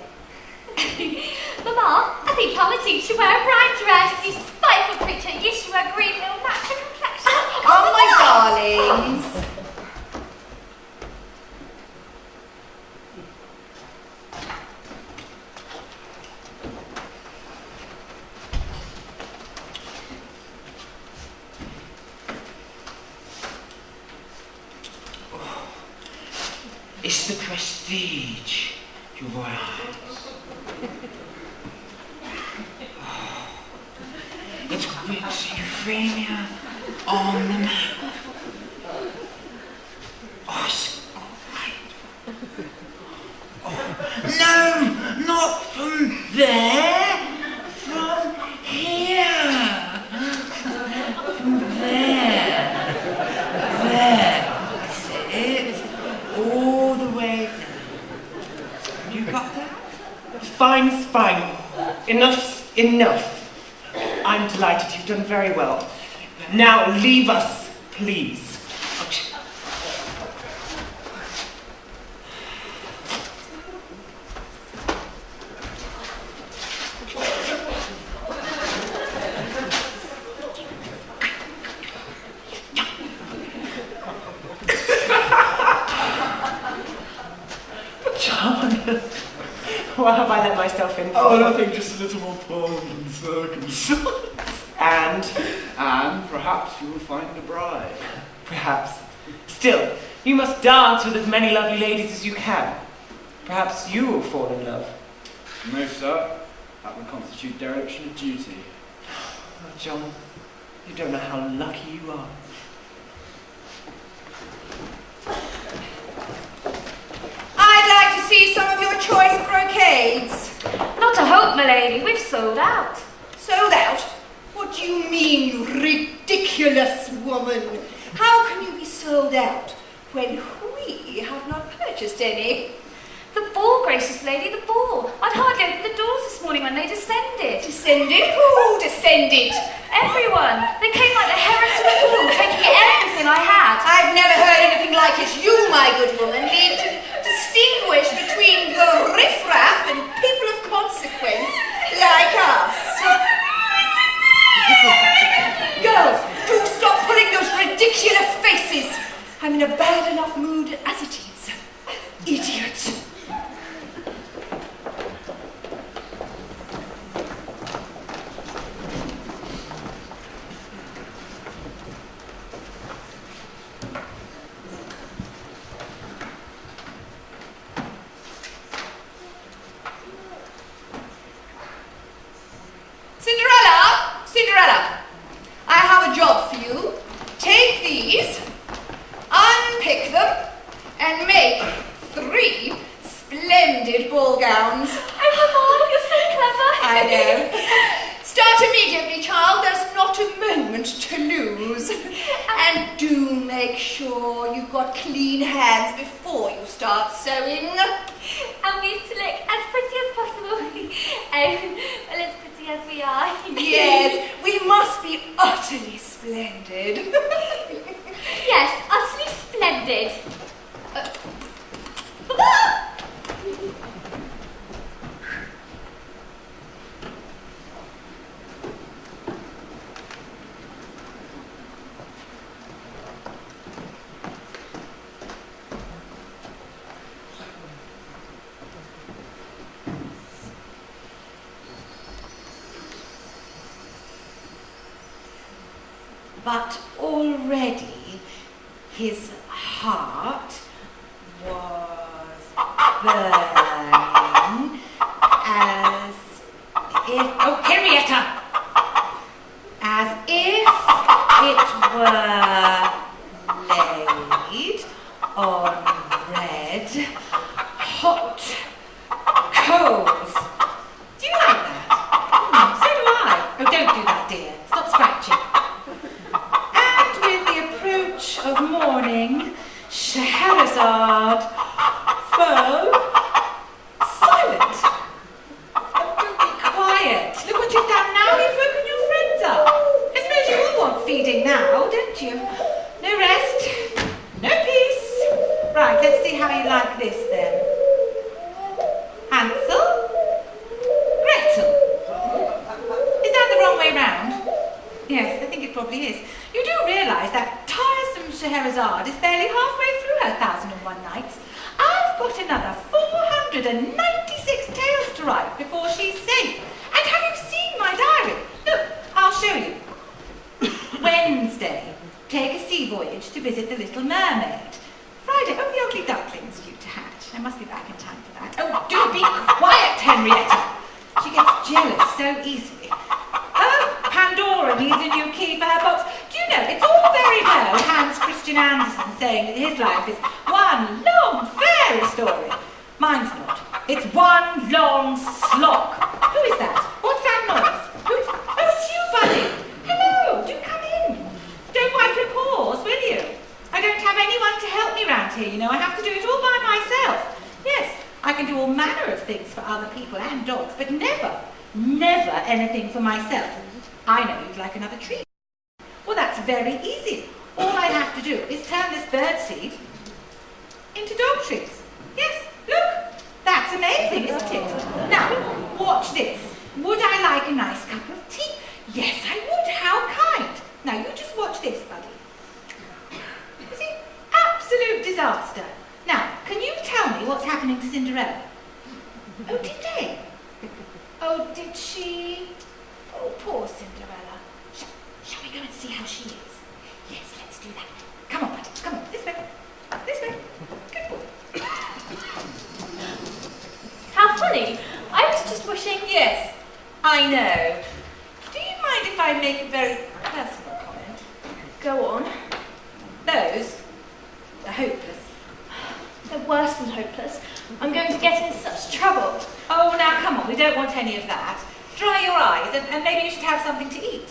Mama, I think Palmatine should wear a bride dress. You spiteful creature. You should wear green. It'll match your complexion. Oh, my darlings. It's the prestige, Your Royal Highness. It's grips Euphrasia on the map. Oh, it's great. Oh, no, not from there. From here. From there. There. That's it. All the way down. You got that? Fine, fine. Enough's Enough. I'm delighted. You've done very well. Now leave us, please. What have I let myself in for? Oh, nothing, just a little more pomp and circumstance. And perhaps you will find a bride. perhaps. Still, you must dance with as many lovely ladies as you can. Perhaps you will fall in love. No, sir. That would constitute dereliction of duty. Oh, John, you don't know how lucky you are. I'd like to see some of your choice brocades. Not a hope, my lady. We've sold out. Sold out? What do you mean, you ridiculous woman? How can you be sold out when we have not purchased any? The ball, gracious lady, the ball. I'd hardly opened the doors this morning when they descended. Descended? Who descended? Everyone. They came like the herons to the pool, taking everything I had. I've never heard anything like it. You, my good woman, need to distinguish between the riffraff and people of consequence like us. Girls, do stop putting those ridiculous faces. I'm in a bad enough mood as it is. Idiot. Cinderella, I have a job for you. Take these, unpick them, and make 3 splendid ball gowns. Oh, Mama, you're so clever. I know. Start immediately, child. There's not a moment to lose. And do make sure you've got clean hands before you start sewing. And we have to look as pretty as possible. Well, as pretty as we are. Yes, we must be utterly splendid. Yes, utterly splendid. But already his heart was burning as if... Oh, Henrietta! As if it were laid on red, hot coals. Do you like that? So do I. Oh, don't do that, dear. Stop scratching. Of morning, Scheherazade fell silent. Oh, don't be quiet. Look what you've done now. You've woken your friends up. I suppose you all want feeding now, don't you? No rest, no peace. Right, let's see how you like this then. Hansel, Gretel. Is that the wrong way round? Yes, I think it probably is. You do realise that tiresome Scheherazade is barely halfway through her 1001 Nights. I've got another 496 tales to write before she's safe. And have you seen my diary? Look, I'll show you. Wednesday, take a sea voyage to visit the Little Mermaid. Friday, oh, the ugly duckling's due to hatch. I must be back in time for that. Oh, do be quiet, Henrietta. She gets jealous so easily. Oh, Pandora needs a new key for her box. Do you know, it's all very well Hans Christian Andersen saying that his life is one long fairy story. Mine's not. It's one long slog. Who is that? What's that noise? Who's... Oh, it's you, Bunny. Hello, do come in. Don't wipe your paws, will you? I don't have anyone to help me round here, you know. I have to do it all by myself. Yes, I can do all manner of things for other people and dogs, but never Never anything for myself. I know you'd like another tree. Well, that's very easy. All I have to do is turn this bird seed into dog trees. Yes, look, that's amazing, isn't it? Now, watch this. Would I like a nice cup of tea? Yes, I would. How kind. Now, you just watch this, buddy. You see, absolute disaster. Now, can you tell me what's happening to Cinderella? Oh, did they? Oh, did she? Oh, poor Cinderella. Shall we go and see how she is? Yes, let's do that. Come on, buddy. Come on. This way. This way. Good boy. How funny. I was just wishing... Yes, I know. Do you mind if I make a very personal comment? Go on. Those are hopeless. They're worse than hopeless. I'm going to get in such trouble. Oh, now come on. We don't want any of that. Dry your eyes and maybe you should have something to eat.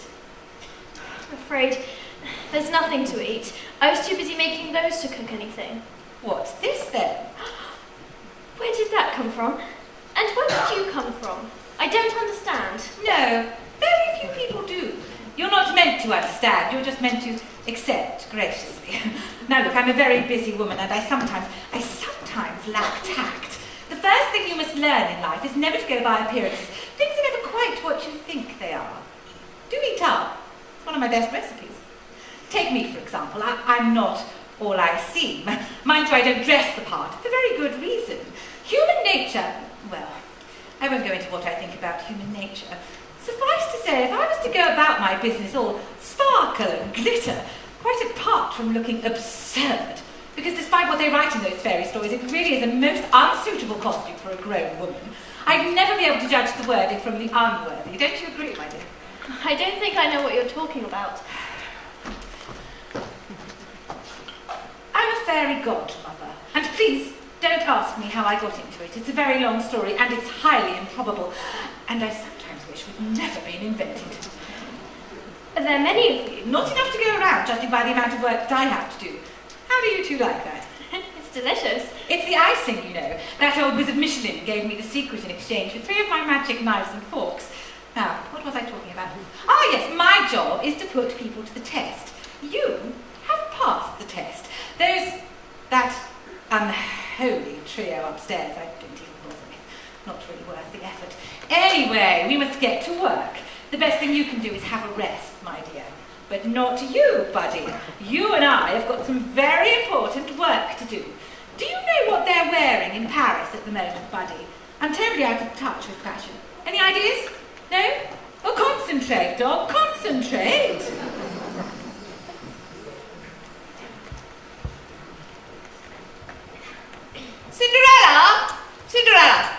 I'm afraid there's nothing to eat. I was too busy making those to cook anything. What's this then? Where did that come from? And where did you come from? I don't understand. No, very few people do. You're not meant to understand, you're just meant to accept graciously. Now look, I'm a very busy woman and I sometimes lack tact. The first thing you must learn in life is never to go by appearances. Things are never quite what you think they are. Do eat up. It's one of my best recipes. Take me, for example. I'm not all I seem. Mind you, I don't dress the part, for very good reason. Human nature, well, I won't go into what I think about human nature. Suffice to say, if I was to go about my business all sparkle and glitter, quite apart from looking absurd, because despite what they write in those fairy stories, it really is a most unsuitable costume for a grown woman, I'd never be able to judge the worthy from the unworthy. Don't you agree, my dear? I don't think I know what you're talking about. I'm a fairy godmother, and please don't ask me how I got into it. It's a very long story, and it's highly improbable, and I sometimes wish we'd never been invented. Are there many of you? Not enough to go around, judging by the amount of work that I have to do. How do you two like that? It's delicious. It's the icing, you know. That old wizard Michelin gave me the secret in exchange for 3 of my magic knives and forks. Now, what was I talking about? Ah, yes, my job is to put people to the test. You have passed the test. That unholy trio upstairs, I don't even bother with. Not really worth the effort. Anyway, we must get to work. The best thing you can do is have a rest, my dear. But not you, buddy. You and I have got some very important work to do. Do you know what they're wearing in Paris at the moment, buddy? I'm totally out of touch with fashion. Any ideas? No? Oh, concentrate, dog, concentrate. Cinderella! Cinderella!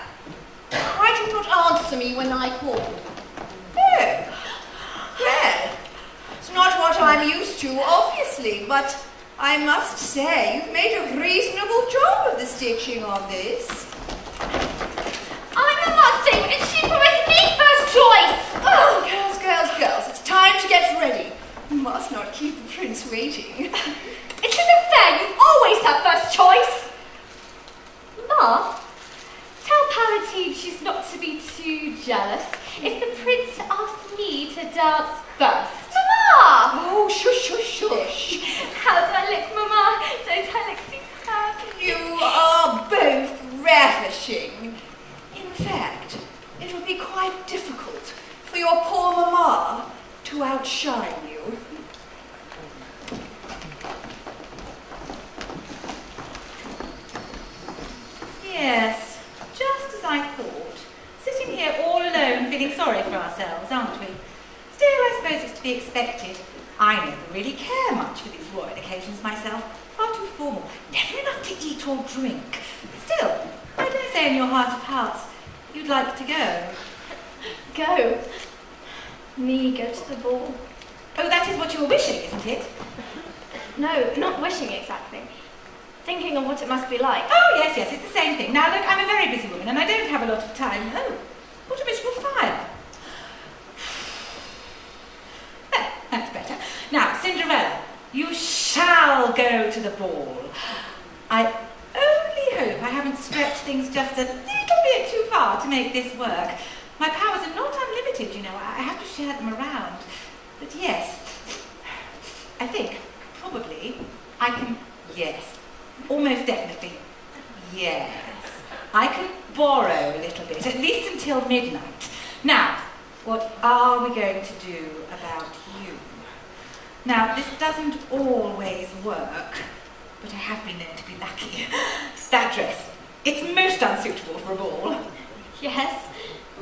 Why do you not answer me when I call? Oh, well, it's not what I'm used to, obviously, but I must say you've made a reasonable job of the stitching on this. I'm the master, and she promised me first choice! Oh, girls, girls, girls, it's time to get ready. You must not keep the prince waiting. It isn't fair, you always have first choice! Ma, tell Palatine she's not to be too jealous if the prince asked me to dance first. Mama! Oh, shush, shush, shush. How do I look, Mama? Don't I look superb? You are both ravishing. In fact, it will be quite difficult for your poor mamma to outshine you. Yes, just as I thought. Sitting here all alone, feeling sorry for ourselves, aren't we? Still, I suppose it's to be expected. I never really care much for these royal occasions myself. Far too formal. Never enough to eat or drink. Still, I dare say in your heart of hearts, you'd like to go. Go? Me go to the ball? Oh, that is what you were wishing, isn't it? No, not wishing exactly. Thinking of what it must be like. Oh, yes, yes, it's the same thing. Now, look, I'm a very busy woman and I don't have a lot of time. Oh, what a miserable fire. There, that's better. Now, Cinderella, you shall go to the ball. I only hope I haven't stretched things just a little bit too far to make this work. My powers are not unlimited, you know. I have to share them around. But yes, I think, probably, I can, yes, almost definitely, yes. I can borrow a little bit, at least until midnight. Now, what are we going to do about you? Now, this doesn't always work, but I have been known to be lucky. That dress, it's most unsuitable for a ball. Yes,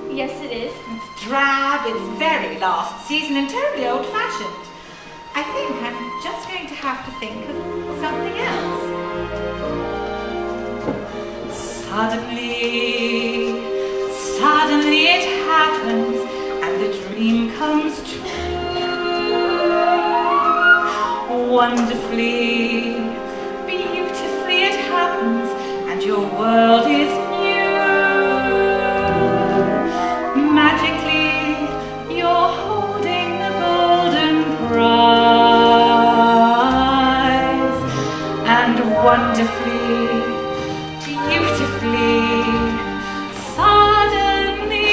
yes it is. It's drab, it's very last season and totally old-fashioned. I think I'm just going to have to think of something else. Suddenly it happens and the dream comes true. Wonderfully, beautifully it happens and your world is new. Magically, you're holding a golden prize. And wonderfully, beautifully, suddenly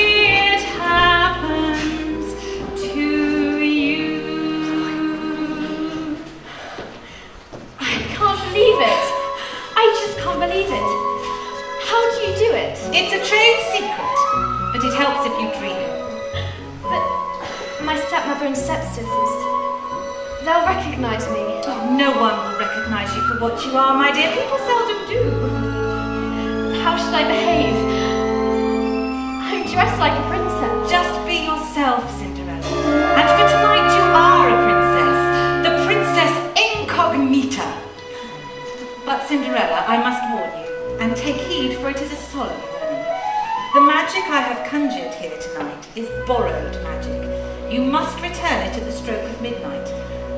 it happens to you. I can't believe it. I just can't believe it. How do you do it? It's a trade secret, but it helps if you dream. But my stepmother and stepsisters, they'll recognise me. Oh, no one will recognise you for what you are, my dear. People seldom do. How should I behave? I'm dressed like a princess. Just be yourself, Cinderella. And for tonight you are a princess. The princess incognita. But Cinderella, I must warn you, and take heed, for it is a solemn warning. The magic I have conjured here tonight is borrowed magic. You must return it at the stroke of midnight,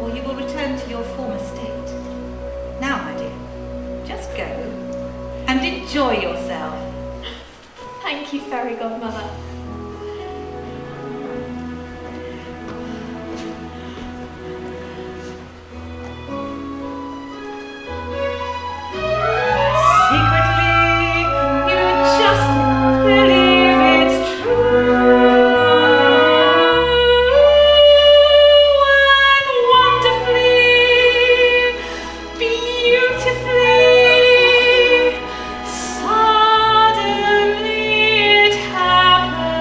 or you will return to your former state. Now, my dear, just go and enjoy yourself. Thank you, fairy godmother. Suddenly it happens.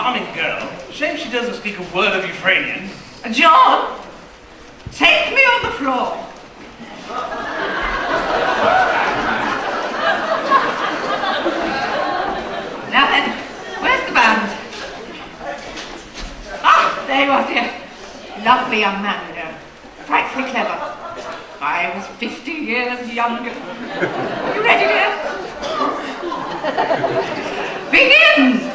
charming girl. Shame she doesn't speak a word of Ukrainian. John, take me on the floor. Now then, where's the band? Ah, there you are, dear. Lovely young man, you know. Frightfully clever. I was 50 years younger. You ready, dear? Begin!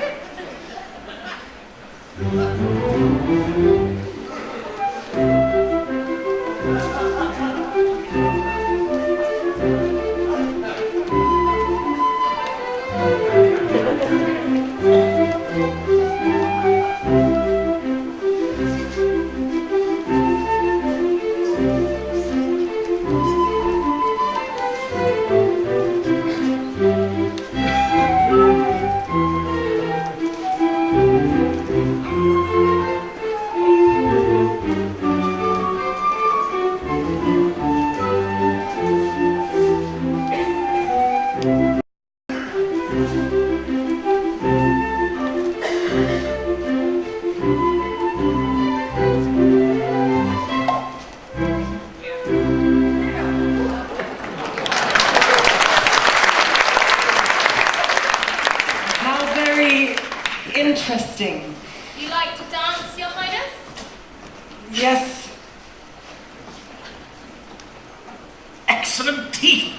Interesting. You like to dance, Your Highness? Yes. Excellent teeth.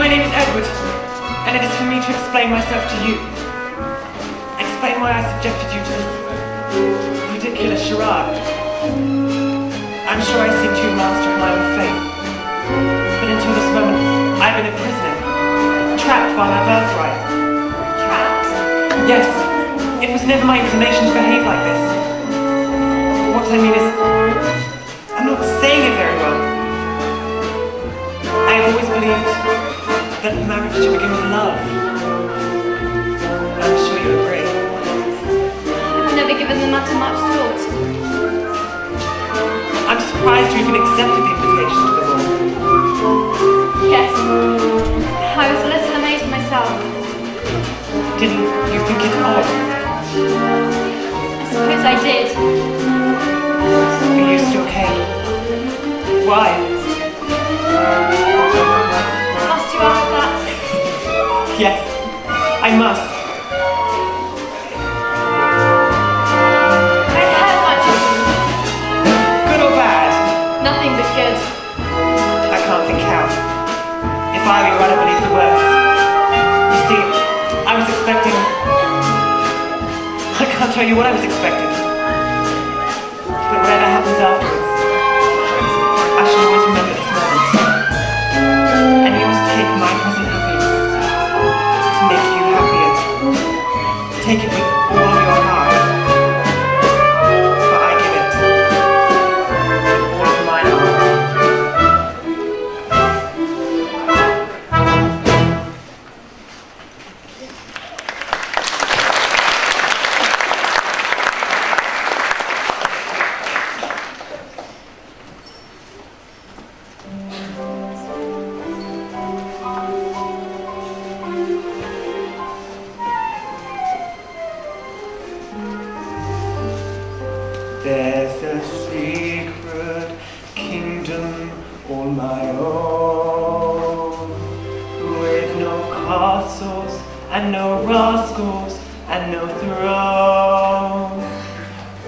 My name is Edward, and it is for me to explain myself to you. Explain why I subjected you to this ridiculous charade. I'm sure I seem too master of my own fate, but until this moment, I've been a prisoner, trapped by my birthright. Trapped? Yes, it was never my inclination to behave like this. What I mean is, I'm not saying it very well. I have always believed that marriage should begin with love. I'm sure you agree. I've never given the matter much thought. I'm surprised you even accepted the invitation to the ball. Yes, I was a little amazed myself. Didn't you think it odd? I suppose I did. Are you still came? Why? Must you ask that? Yes, I must. I've heard much of you. Good or bad? Nothing but good. I can't think how. If I were you, I'd believe the worst. You see, I was expecting... I can't tell you what I was expecting. But whatever happens afterwards, I shall always remember this moment. And you must take my present happiness to make you happier. Take it with all your heart. For I give it with all of mine heart. There's a secret kingdom all my own, with no castles and no rascals and no throne.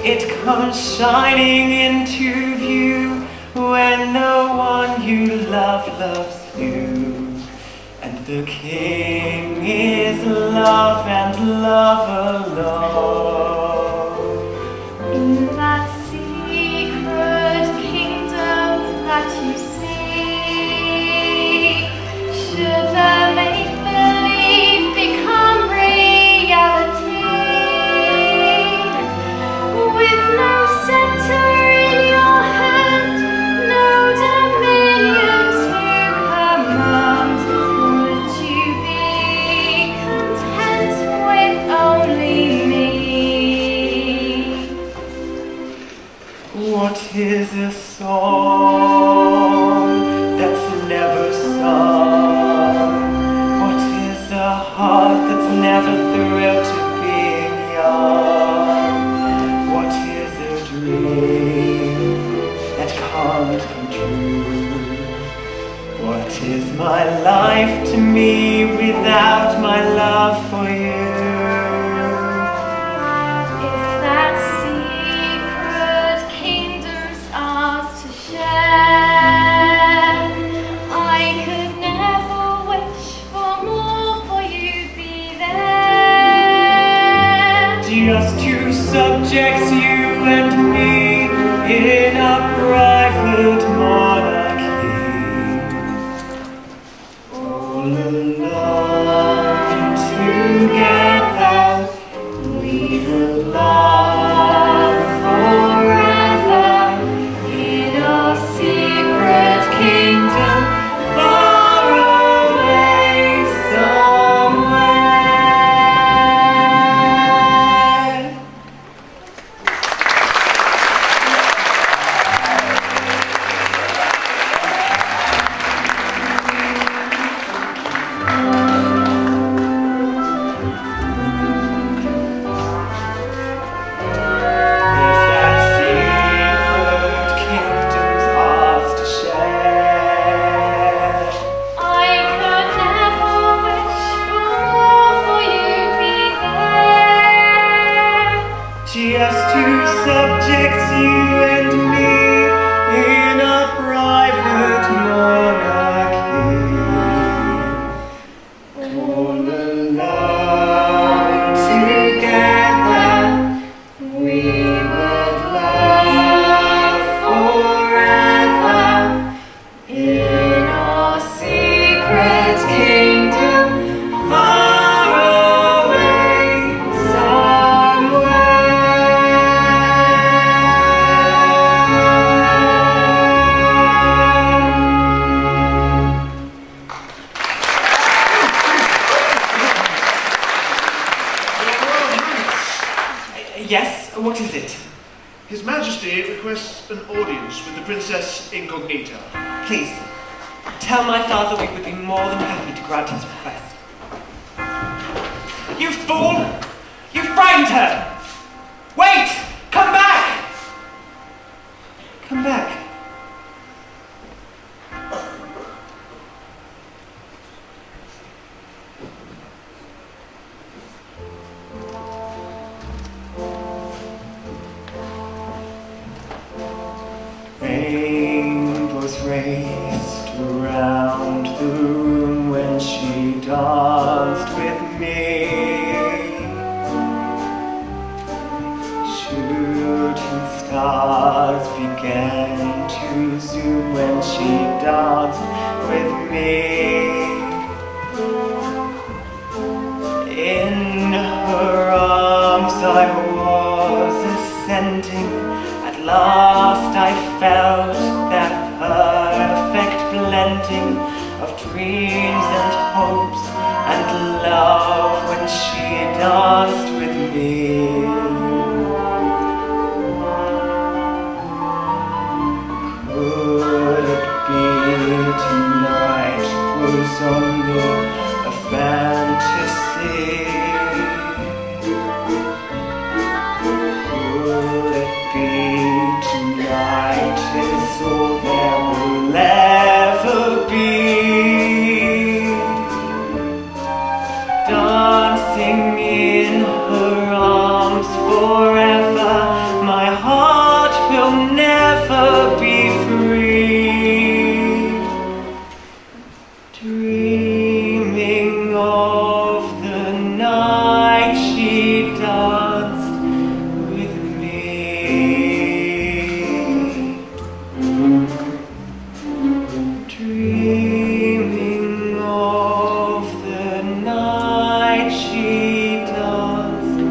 It comes shining into view when no one you love loves you, and the king is love and love alone. In that secret kingdom that you see, should the make-believe become reality, with no scepter in your hand, no dominion to command, would you be content with only me? What is a song that's never sung? What is a heart that's never thrilled to being young? What is a dream that can't come true? What is my life to me without my love for you? If that secret kingdom's ours to share, I could never wish for more, for you'd be there. Just two subjects, you and me, in a private monarchy, all alone together, we will love forever in a secret kingdom far away somewhere. Yes, what is it? His Majesty requests an audience with the Princess Incognita. Please, tell my father we would be more than happy to grant his request. You fool! You frightened her! Wait! Come back! Come back. Rainbows raced around the room when she danced with me. Shooting stars began to zoom when she danced with me. In her arms I was ascending. At last I felt that perfect blending of dreams and hopes and love when she danced with me. Could it be tonight was only a fantasy? Could it be tonight is all there will ever be? Dancing in her arms forever, my heart will never be free. Dreaming of the night she danced with me. Dreaming of the night she danced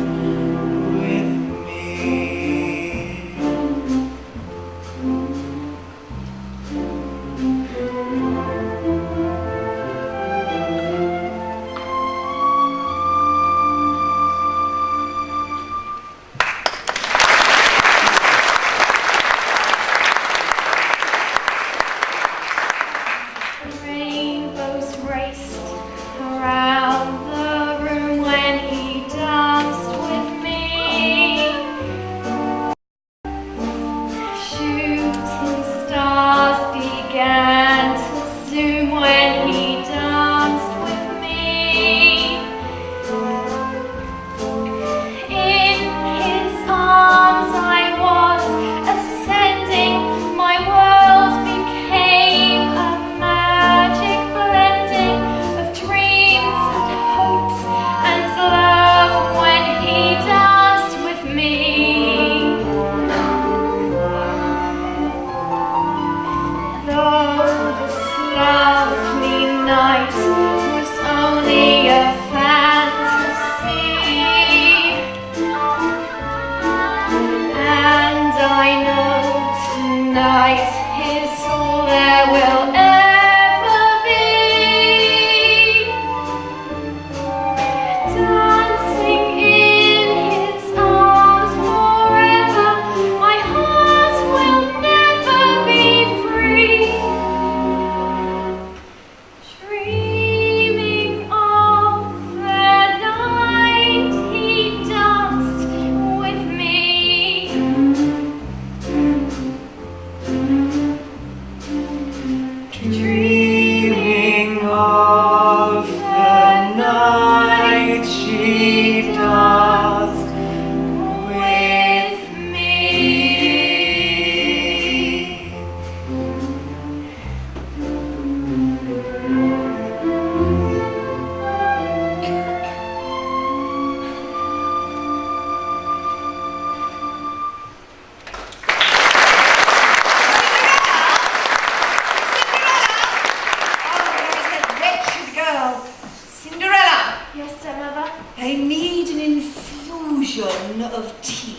with me. Rainbows raced around the room when he danced with me. Shooting stars began to zoom when he danced with me. In his arms I was ascending, my world became a magic blending of dreams and hopes and love when he danced with me. Though this lovely night was only a fantasy, and I know tonight is all there will ever be. Dancing in his arms forever, my heart will never be free. Dreaming of the night he danced with me. Dreaming of the night she danced with me. Wretched girl. Cinderella, Yes, dear mother. I need an infusion of tea.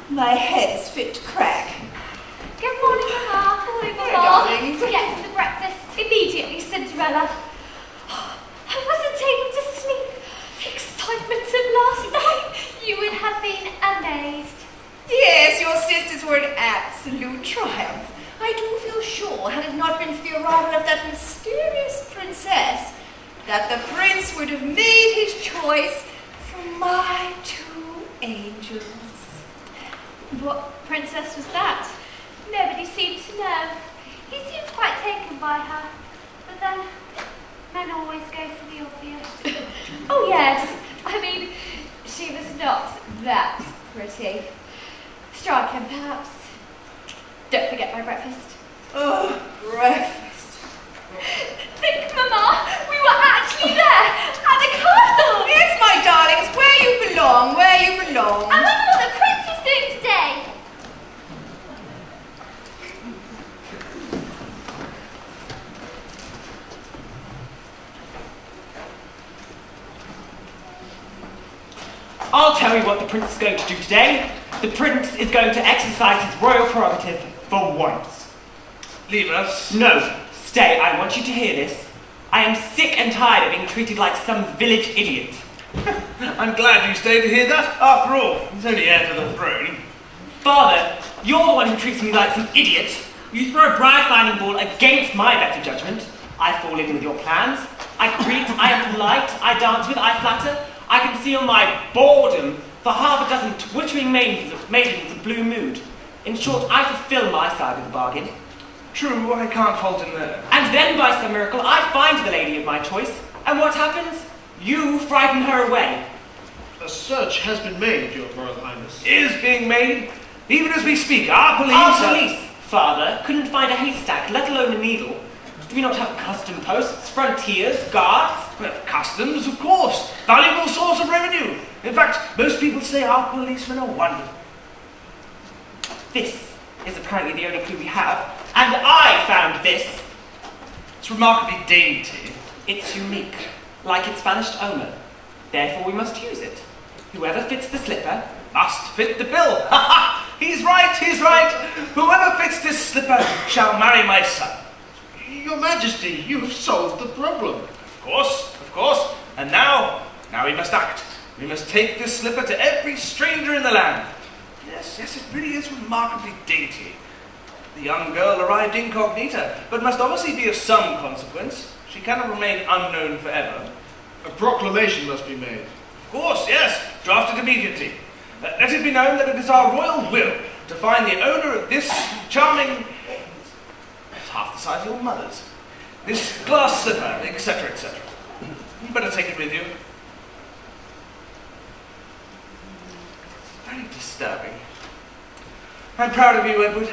My head is fit to crack. Good morning, Mama. Morning, Hi, Mama. darlings. Yes, the breakfast. Immediately, Cinderella. I wasn't able to sleep. The excitement of last night. You would have been amazed. chances were an absolute triumph. I do feel sure, had it not been for the arrival of that mysterious princess, that the prince would have made his choice from my two angels. What princess was that? Nobody seemed to know. He seemed quite taken by her. But then, men always go for the obvious. Oh yes, I mean, she was not that pretty. Striking, perhaps. Don't forget my breakfast. Oh, breakfast. Think, Mama, we were actually there, at the castle! Yes, my darlings, where you belong, where you belong. I wonder what the prince is doing today. I'll tell you what the prince is going to do today. The prince is going to exercise his royal prerogative for once. Leave us. No, stay. I want you to hear this. I am sick and tired of being treated like some village idiot. I'm glad you stayed to hear that. After all, he's only heir to the throne. Father, you're the one who treats me like some idiot. You throw a bright lightning ball against my better judgment. I fall in with your plans. I greet, I am polite, I dance with, I flatter. I conceal my boredom for half a dozen twittering maidens of blue mood. In short, I fulfill my side of the bargain. True, I can't fault him there. And then, by some miracle, I find the lady of my choice. And what happens? You frighten her away. A search has been made, Your Royal Highness. Is being made, even as we speak. Our police... Our police, Father, couldn't find a haystack, let alone a needle. Do we not have custom posts, frontiers, guards? We have customs, of course. Valuable source of revenue. In fact, most people say our policemen are wonderful. This is apparently the only clue we have, and I found this. It's remarkably dainty. It's unique, like its vanished owner. Therefore we must use it. Whoever fits the slipper must fit the bill. Ha ha! He's right, he's right. Whoever fits this slipper shall marry my son. Your Majesty, you've solved the problem. Of course. And now we must act. We must take this slipper to every stranger in the land. Yes, it really is remarkably dainty. The young girl arrived incognita, but must obviously be of some consequence. She cannot remain unknown forever. A proclamation must be made. Of course, yes. Drafted immediately. Let it be known that it is our royal will to find the owner of this charming... half the size of your mother's. This glass slipper, etc., etc. You better take it with you. It's very disturbing. I'm proud of you, Edward.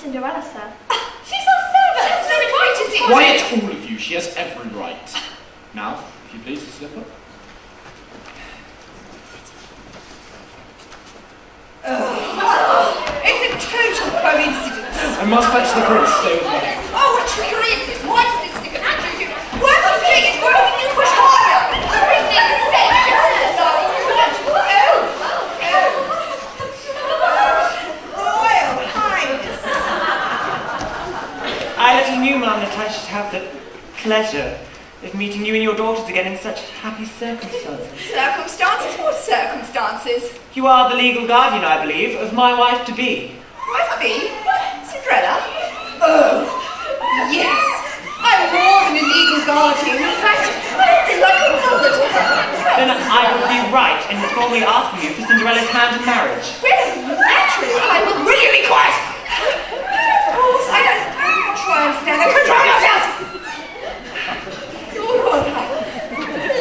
Cinderella, sir. She's our servant! So right, is it? Quiet, all of you. She has every right. Now, if you please, the slipper. It's a total coincidence. I must fetch the prince. Stay with me. Oh, what trickery is this? Why does this stick at you? Why are you doing it? Why don't you push harder? For goodness sake, Royal Highness. I little knew, Ma'am, that I should have the pleasure of meeting you and your daughters again in such happy circumstances. Circumstances? What circumstances? You are the legal guardian, I believe, of my wife-to-be. Wife-to-be? Cinderella? Oh, yes. I'm more than a legal guardian. In fact, I've been like a mother to her. Then I would be right in formally asking you for Cinderella's hand in marriage. Well, naturally, I will really be quiet. Of course, I'm not sure I understand. Control yourself! Your Royal Highness,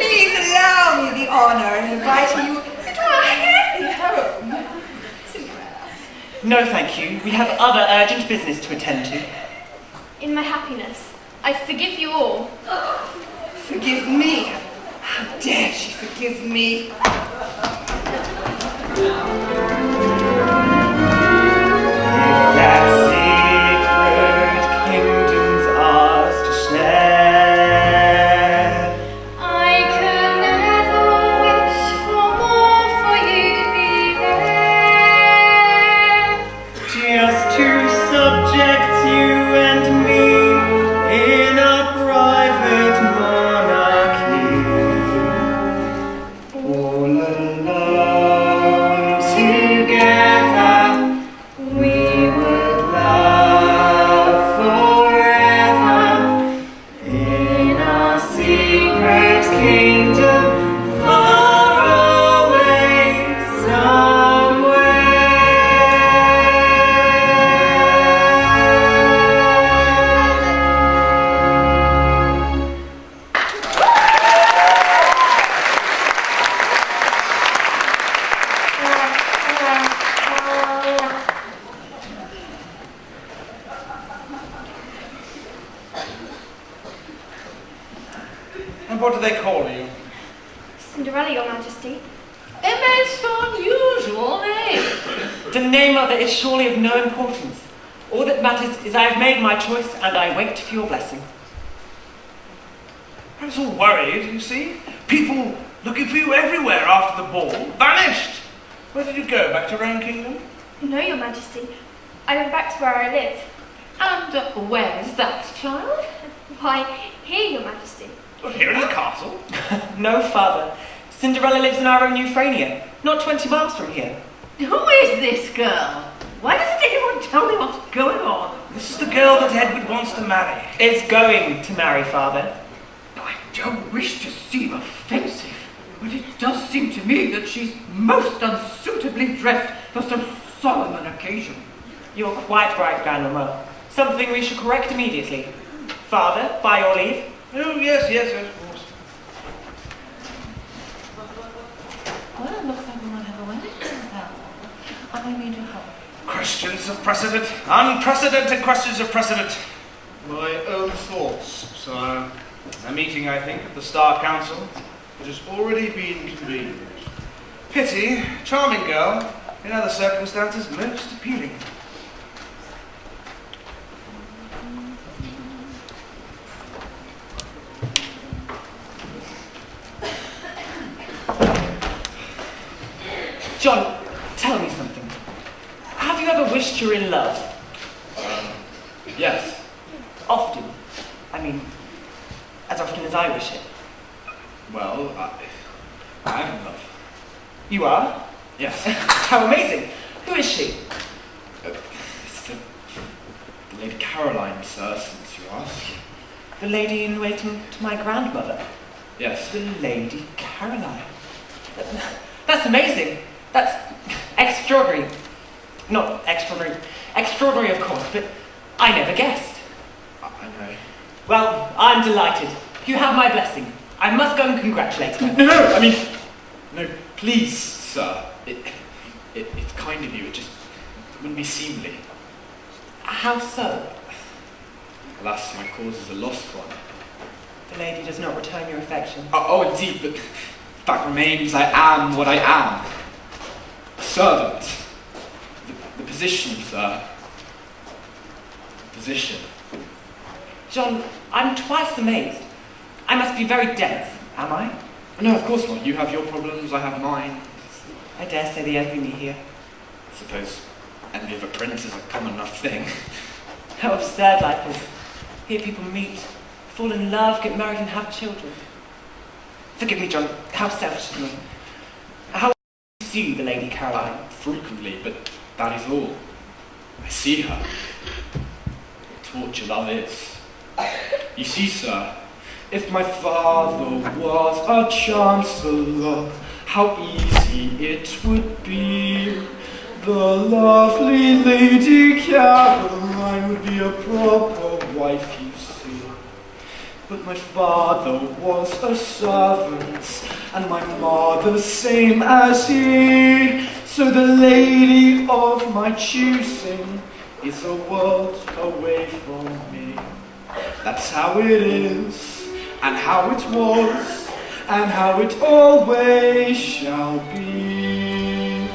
please allow me the honour of inviting you into our happy home. Cinderella. No, thank you. We have other urgent business to attend to. In my happiness, I forgive you all. Forgive me? How dare she forgive me? If that secret kingdom's ours to share, I could never wish for more for you to be there. just to subject you and me in a private monarchy, all alone together, we would love forever in our secret kingdom far away somewhere. And what do they call you? Cinderella, Your Majesty. A most unusual name. The name of it is surely of no importance. All that matters is I have made my choice and I wait for your blessing. I was all worried, you see. People looking for you everywhere after the ball. Vanished! Where did you go? Back to your own kingdom? No, Your Majesty. I went back to where I live. And where is that, child? Why, here, Your Majesty. Well, here in the castle. No, Father. Cinderella lives in our own Euphrasia, not 20 miles from here. Who is this girl? Why doesn't anyone tell me what's going on? This is the girl that Edward wants to marry. Is going to marry, Father. I don't wish to seem offensive, but it does seem to me that she's most unsuitably dressed for so solemn an occasion. You're quite right, Grandmama. Something we should correct immediately. Father, by your leave. Oh, yes, of course. Well, it looks like we might have a wedding now. I need your help. Questions of precedent. Unprecedented questions of precedent. My own thoughts, sire. A meeting, I think, of the Star Council. It has already been convened. Pity. Charming girl. In other circumstances, most appealing. John, tell me something. Have you ever wished you were in love? Yes. Often. I mean, as often as I wish it. Well, I am in love. You are? Yes. How amazing. Who is she? It's the Lady Caroline, sir, since you ask. The lady in waiting to my grandmother. Yes. The Lady Caroline. That's amazing. That's extraordinary. Not extraordinary. Extraordinary, of course, but I never guessed. I know. Well, I'm delighted. You have my blessing. I must go and congratulate her. No, please, sir. It's kind of you. It wouldn't be seemly. How so? Alas, my cause is a lost one. The lady does not return your affection. Oh, indeed, but the fact remains I am what I am. A servant. The position, sir. position. John, I'm twice amazed. I must be very dense, am I? No, of course not. You have your problems, I have mine. I dare say they envy me here. I suppose envy of a prince is a common enough thing. How absurd life is. Here people meet, fall in love, get married and have children. Forgive me, John, how selfish of me. How do you see the Lady Caroline? Frequently, but that is all. I see her. What torture love is. You see, sir, if my father was a chancellor, how easy it would be. The lovely Lady Caroline would be a proper wife, you see. But my father was a servant, and my mother same as he. So the lady of my choosing is a world away from me. That's how it is, and how it was, and how it always shall be.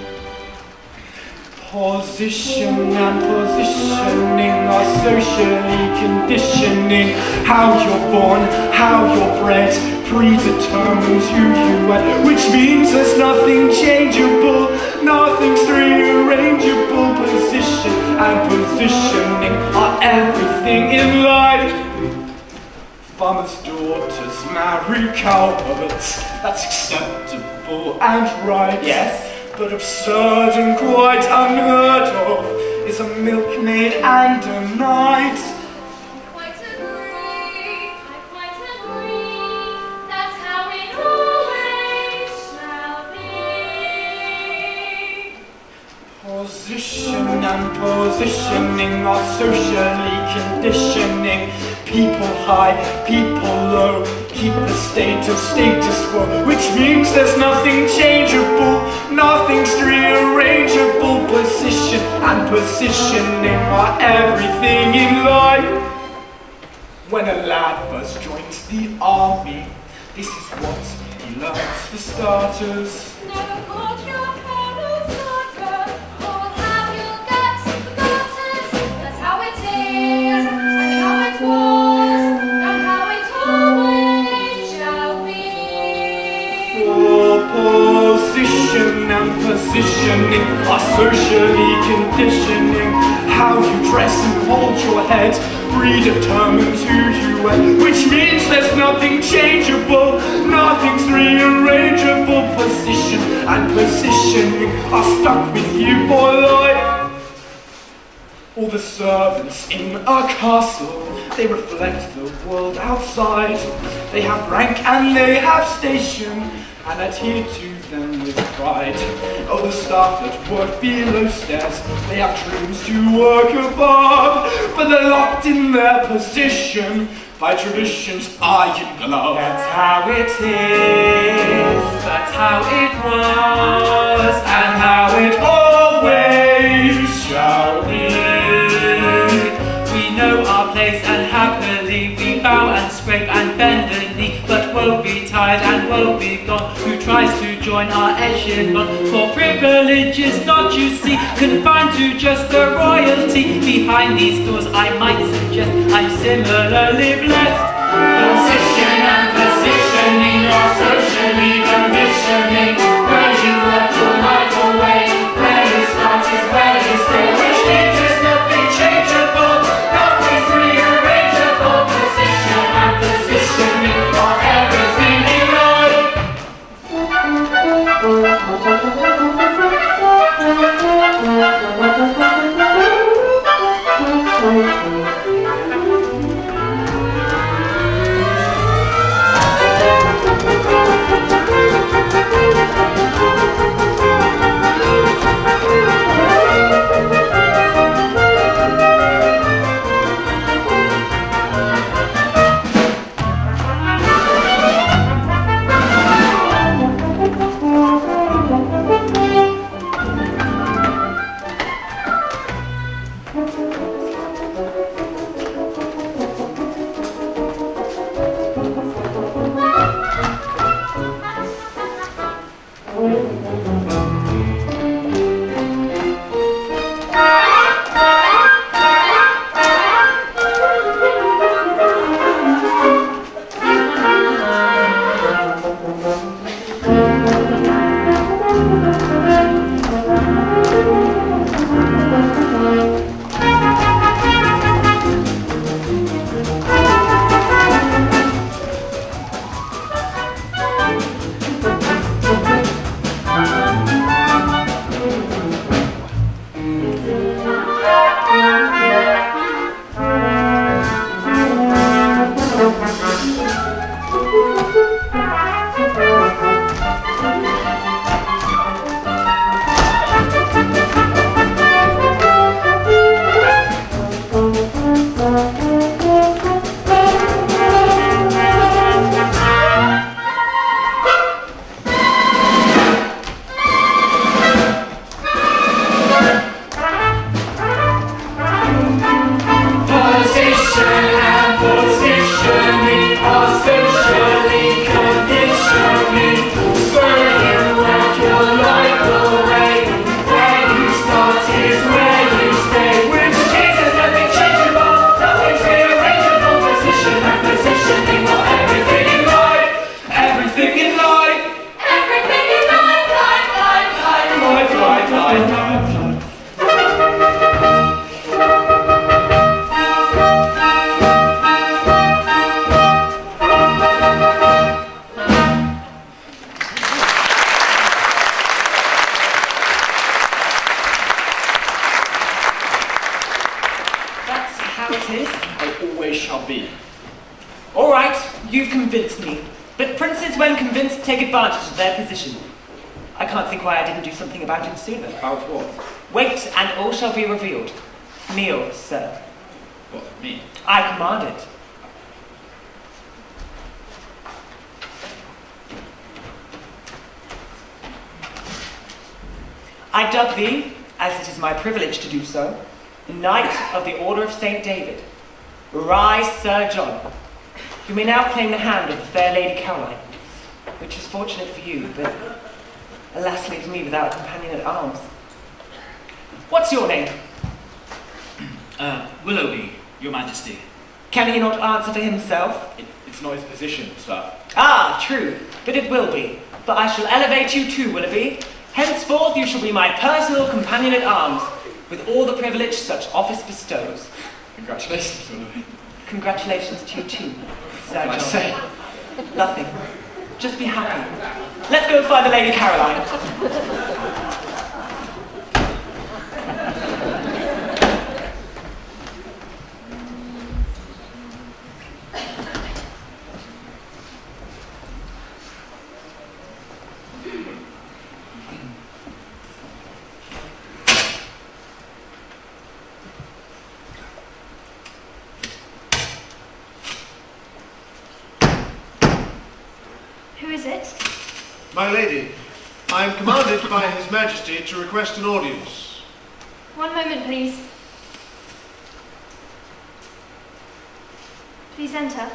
Position and positioning are socially conditioning. How you're born, how you're bred, predetermines who you are. Which means there's nothing changeable, nothing's rearrangeable. Position and positioning are everything in life. Farmers' daughters marry cowherds, that's acceptable and right. Yes. But absurd and quite unheard of is a milkmaid and a knight. I quite agree, that's how it always shall be. Position and positioning are socially conditioning. People high, people low, keep the status quo, which means there's nothing changeable, nothing's rearrangeable. Position and positioning are everything in life. When a lad first joins the army, this is what he learns for starters. Never hold your colonel's daughter, or have your guts forgotten. That's how it is, and how it was, and how it always shall be. For position and positioning are socially conditioning. How you dress and hold your head predetermines who you are, which means there's nothing changeable, nothing's rearrangeable. Position and positioning are stuck with you for life. All the servants in a castle, they reflect the world outside. They have rank and they have station, and adhere to them with pride. Oh, the staff that work below stairs, they have dreams to work above, but they're locked in their position by tradition's iron glove. That's how it is, that's how it was, and how it always shall be. We know our place and happily we bow and scrape and bend the knee, but woe betide and woe begone who tries to join our echelon. For privilege is not, you see, confined to just the royalty. Behind these doors I might suggest I'm similarly blessed. Position and positioning are socially conditioning. Where you work your life away, where you start is where you stay, which means there's nothing changeable, nothing's rearrangeable. Position and positioning are everything in life. be. All right, you've convinced me. But princes, when convinced, take advantage of their position. I can't think why I didn't do something about it sooner. About what? Wait, and all shall be revealed. Kneel, sir. What, me? I command it. I dub thee, as it is my privilege to do so, Knight of the Order of St. David. Rise, Sir John. You may now claim the hand of the fair Lady Caroline, which is fortunate for you, but alas leaves me without a companion at arms. What's your name? Willow, Your Majesty. Can he not answer for himself? It's not his position, sir. Ah, true, but it will be, for I shall elevate you too, Willoughby. Henceforth you shall be my personal companion at arms, with all the privilege such office bestows. Congratulations, Willoughby. Congratulations to you too, Sir What can I John. say? Nothing. Just be happy. Let's go find the Lady Caroline. Who is it? My lady, I am commanded by His Majesty to request an audience. One moment, please. Please enter.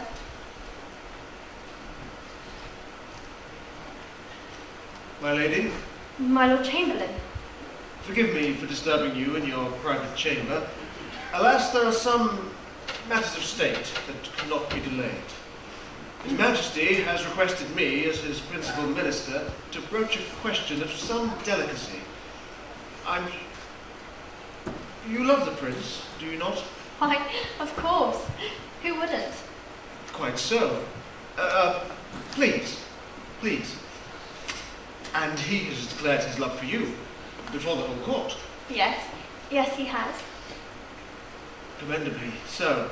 My lady, My Lord Chamberlain. forgive me for disturbing you in your private chamber. Alas, there are some matters of state that cannot be delayed. His Majesty has requested me, as his principal minister, to broach a question of some delicacy. You love the prince, do you not? Why, of course. Who wouldn't? Quite so. Please. And he has declared his love for you, before the whole court. Yes. Yes, he has. Commendably so.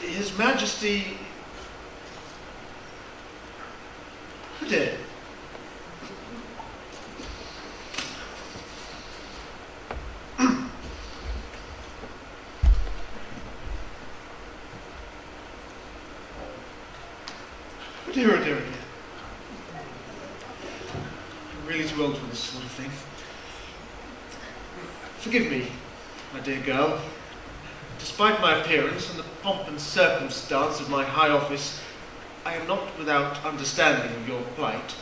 His Majesty... Oh dear. Oh dear, oh dear, oh dear. I'm really too old for this sort of thing. Forgive me, my dear girl. Despite my appearance and the pomp and circumstance of my high office, I am not without understanding of your plight.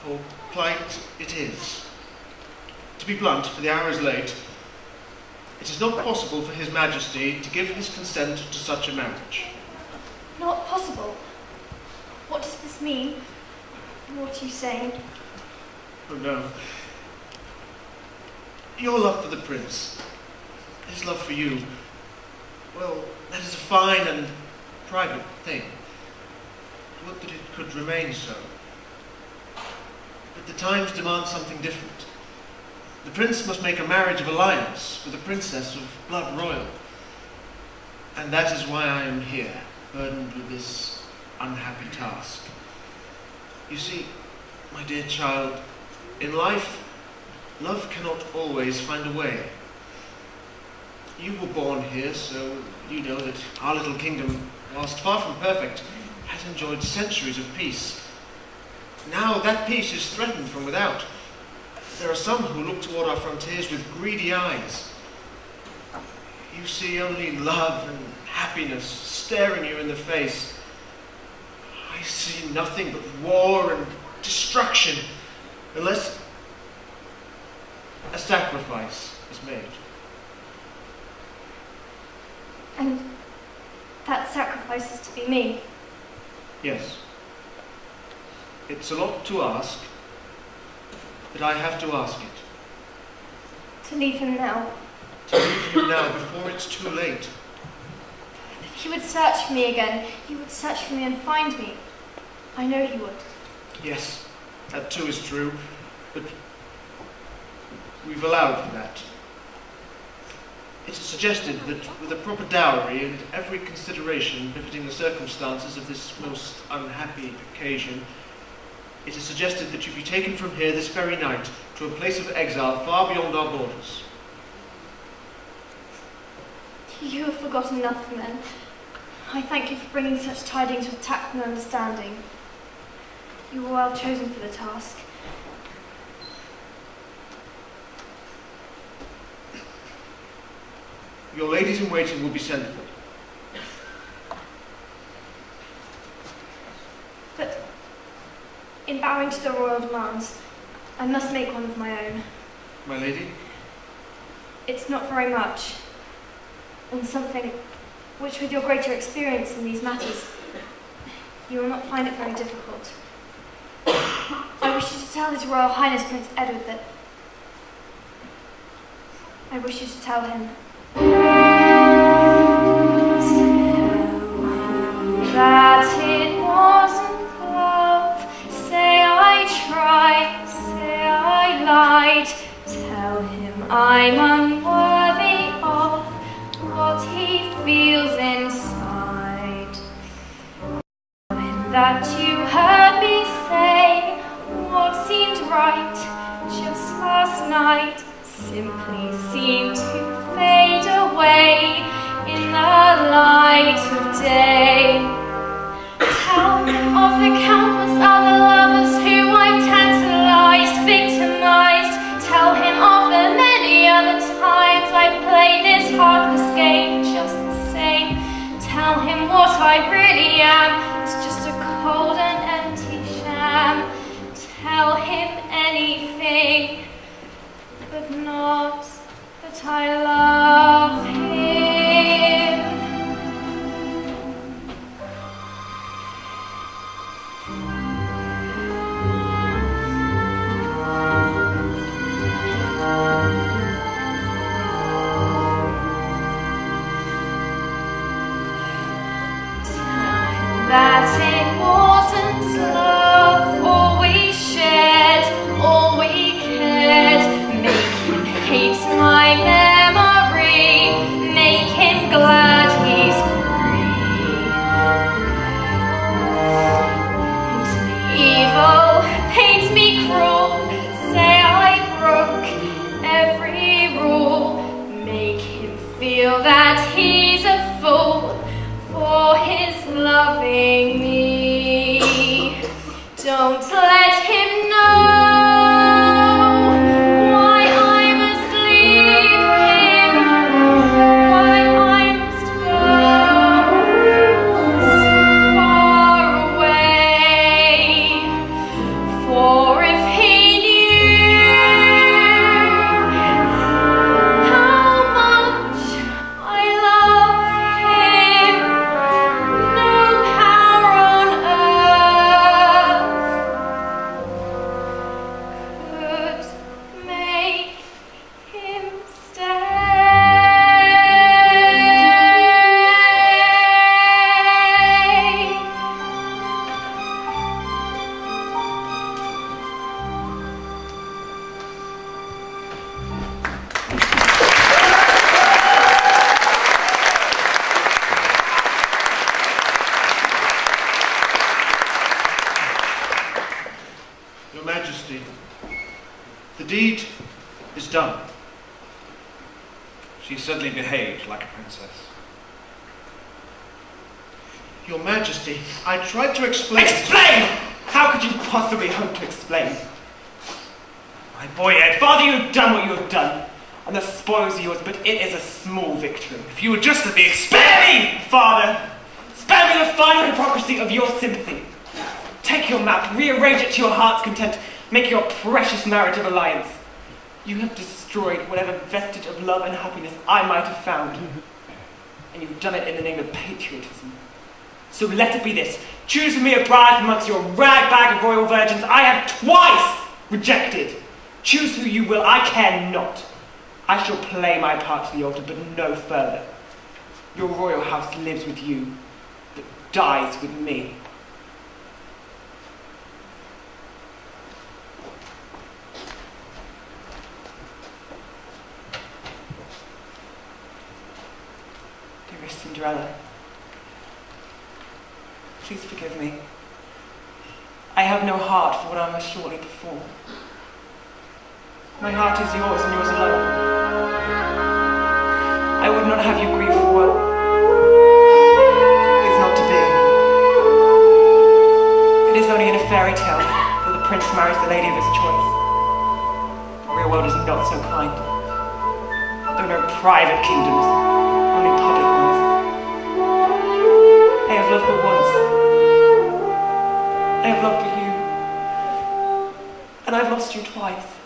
For plight it is. To be blunt, for the hour is late, it is not possible for His Majesty to give his consent to such a marriage. Not possible. What does this mean? What are you saying? Oh no. Your love for the prince, his love for you, well, that is a fine and private thing. Would that it could remain so. But the times demand something different. The prince must make a marriage of alliance with a princess of blood royal. And that is why I am here, burdened with this unhappy task. You see, my dear child, in life, love cannot always find a way. You were born here, so you know that our little kingdom, whilst far from perfect, has enjoyed centuries of peace. Now that peace is threatened from without. There are some who look toward our frontiers with greedy eyes. You see only love and happiness staring you in the face. I see nothing but war and destruction, unless a sacrifice is made. And that sacrifice is to be me. Yes. It's a lot to ask, but I have to ask it. To leave him now. To leave him now before it's too late. He would search for me again. He would search for me and find me. I know he would. Yes, that too is true, but we've allowed for that. It is suggested that with a proper dowry and every consideration befitting the circumstances of this most unhappy occasion, it is suggested that you be taken from here this very night to a place of exile far beyond our borders. You have forgotten nothing then. I thank you for bringing such tidings with tact and understanding. You were well chosen for the task. Your ladies in waiting will be sent for. But in bowing to the royal demands, I must make one of my own. My lady? It's not very much, and something which, with your greater experience in these matters, you will not find it very difficult. I wish you to tell His Royal Highness Prince Edward that... I wish you to tell him... that it wasn't love. Say I tried, say I lied. Tell him I'm unworthy of what he feels inside. Tell him that you heard me say what seemed right just last night simply seemed to fade away in the light of day. Tell of the countless other lovers who I've tantalized, victimized. Tell him of the many other times I've played this heartless game just the same. Tell him what I really am, it's just a cold and empty sham. Tell him anything, but not that I love him. That it wasn't love, all we shared, all we cared. Make him hate my memory, make him glad he's free. Paint me evil, paint me cruel, say I broke every rule. Make him feel that he's a fool for his loving me. Don't let him know why I must leave him, why I must go so far away. For if he knew how much I love him, no power on earth could make him stay. Your Majesty, the deed is done. She certainly behaved like a princess. Your Majesty, I tried to explain... Explain! How could you possibly hope to explain? My boy Ed, father, you have done what you have done, and the spoils are yours, but it is a small victory. If you were just to be Spare me, father! Spare me the final hypocrisy of your sympathy. Take your map, rearrange it to your heart's content, make your precious narrative alliance. You have destroyed whatever vestige of love and happiness I might have found. And you've done it in the name of patriotism. So let it be this. Choose for me a bride from amongst your rag bag of royal virgins I have twice rejected. Choose who you will, I care not. I shall play my part to the altar, but no further. Your royal house lives with you, but dies with me. Cinderella. Please forgive me. I have no heart for what I must shortly perform. My heart is yours and yours alone. I would not have you grieve for what is not to be. It is only in a fairy tale that the prince marries the lady of his choice. The real world is not so kind. There are no private kingdoms, only public ones. I have loved but once. I have loved but you. And I've lost you twice.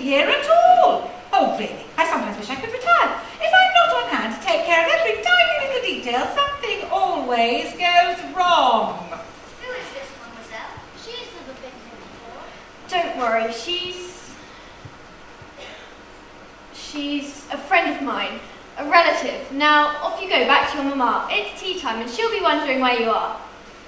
here at all. Oh, really, I sometimes wish I could retire. If I'm not on hand to take care of every tiny little detail, something always goes wrong. Who is this, mademoiselle? She's never been here before. Don't worry, she's a friend of mine, a relative. Now, off you go back to your mamma. It's tea time and she'll be wondering where you are.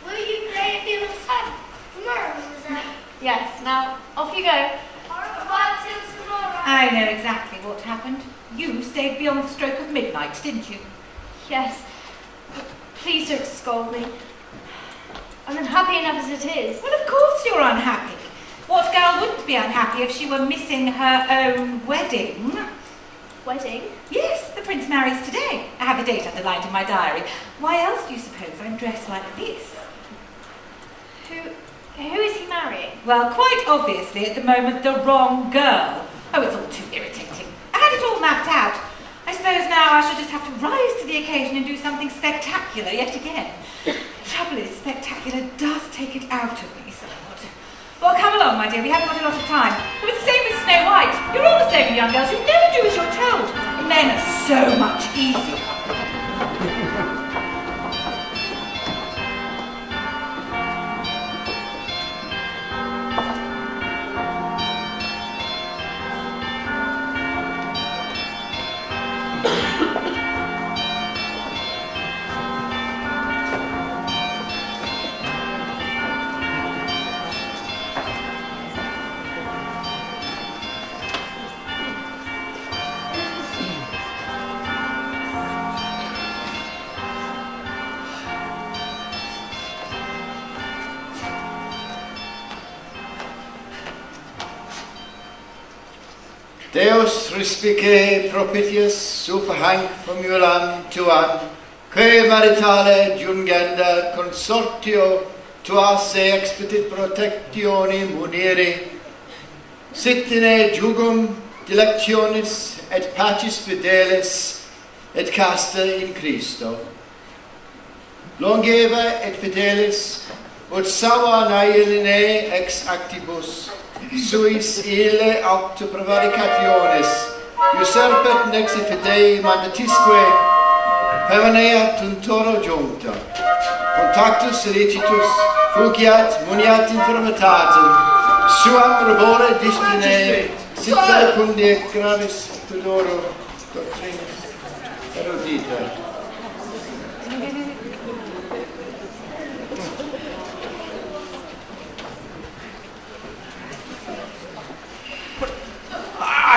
Will you play a few minutes time? Tomorrow, mademoiselle. Yes, now, off you go. Au revoir till tomorrow. I know exactly what happened. You stayed beyond the stroke of midnight, didn't you? Yes, but please don't scold me. I'm unhappy enough as it is. Well, of course you're unhappy. What girl wouldn't be unhappy if she were missing her own wedding? Wedding? Yes, the prince marries today. I have the date underlined in my diary. Why else do you suppose I'm dressed like this? Who is he marrying? Well, quite obviously, at the moment, the wrong girl. Oh, it's all too irritating. I had it all mapped out. I suppose now I shall just have to rise to the occasion and do something spectacular yet again. The trouble is, spectacular does take it out of me somewhat. Well, come along, my dear. We haven't got a lot of time. Oh, it's the same with Snow White. You're all the same, young girls. You never do as you're told. Men are so much easier. Deus respice propitius super hanc formulam tuam, que maritale giungenda consortio tua se expetit protectione munere, sitine jugum dilectionis et pacis fidelis et casta in Christo. Longeva et fidelis ut sawa naeline ex actibus suis ille aucto prevaricationis usurpet nexi fidei mandatisque permanea tuntoro juncta contactus ilicitus fugiat muniat infirmitatem suam robore displine sit fecundie gravis tudoro doctrinis erudita.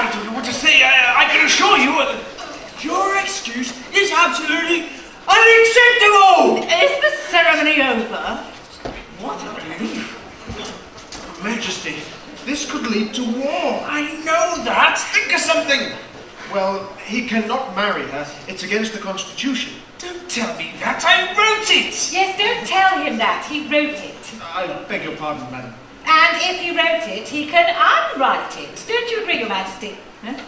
I don't know what to say. I can assure you your excuse is absolutely unacceptable. Is the ceremony over? What a relief. Majesty, this could lead to war. I know that. Think of something. Well, he cannot marry her. It's against the Constitution. Don't tell me that. I wrote it. Yes, don't tell him that. He wrote it. I beg your pardon, madam. And if he wrote it, he can unwrite it. Don't you agree, Your Majesty? Huh?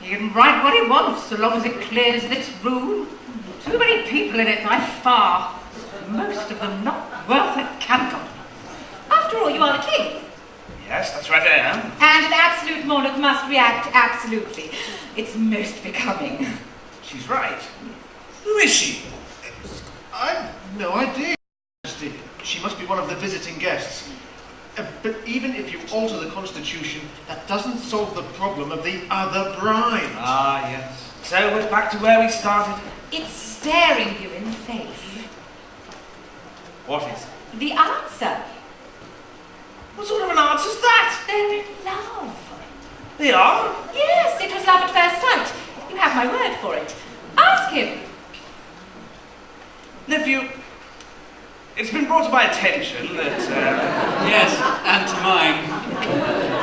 He can write what he wants, so long as it clears this room. Too many people in it by far. Most of them not worth a candle. After all, you are the king. Yes, that's right, I am. And an absolute monarch must react absolutely. It's most becoming. She's right. Who is she? I've no idea, Majesty. She must be one of the visiting guests. But even if you alter the Constitution, that doesn't solve the problem of the other bride. Ah, yes. So we're back to where we started. It's staring you in the face. What is? The answer. What sort of an answer is that? They're in love. They are? Yes, it was love at first sight. You have my word for it. Ask him. Nephew, it's been brought to my attention that... Yes, and to mine.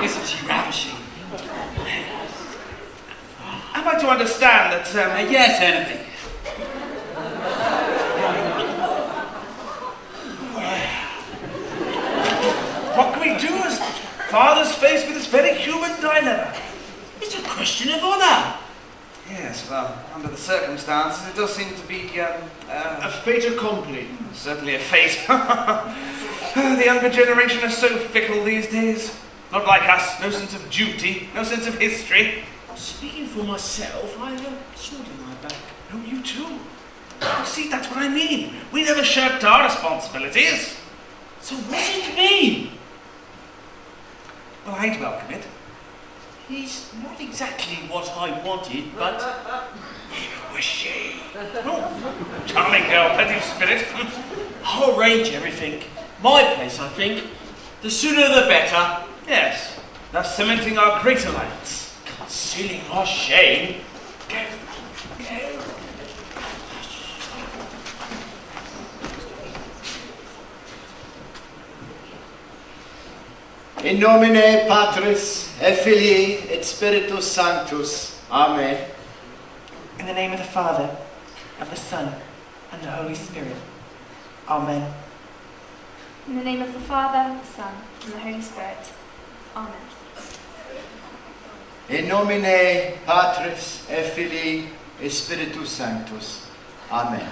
Isn't she ravishing? Am I to understand that... Yes, anything. What can we do as fathers faced with this very human dilemma? It's a question of honour. Yes, well, under the circumstances, it does seem to be, a fait accompli. Certainly a fate. The younger generation are so fickle these days. Not like us, no sense of duty, no sense of history. Speaking for myself, I have a sword in my back. No, you too. You see, that's what I mean. We never shirked our responsibilities. So what's it mean? Well, I'd welcome it. He's not exactly what I wanted, but Who was she? Oh, charming girl, plenty of spirit. I'll arrange everything. My place, I think. The sooner the better. Yes, thus cementing our great alliance. Concealing our shame. Go, go. In nomine Patris, et Filii, et Spiritus Sanctus. Amen. In the name of the Father, of the Son, and the Holy Spirit. Amen. In the name of the Father, the Son, and the Holy Spirit. Amen. In nomine Patris, et Filii, et Spiritus Sanctus. Amen.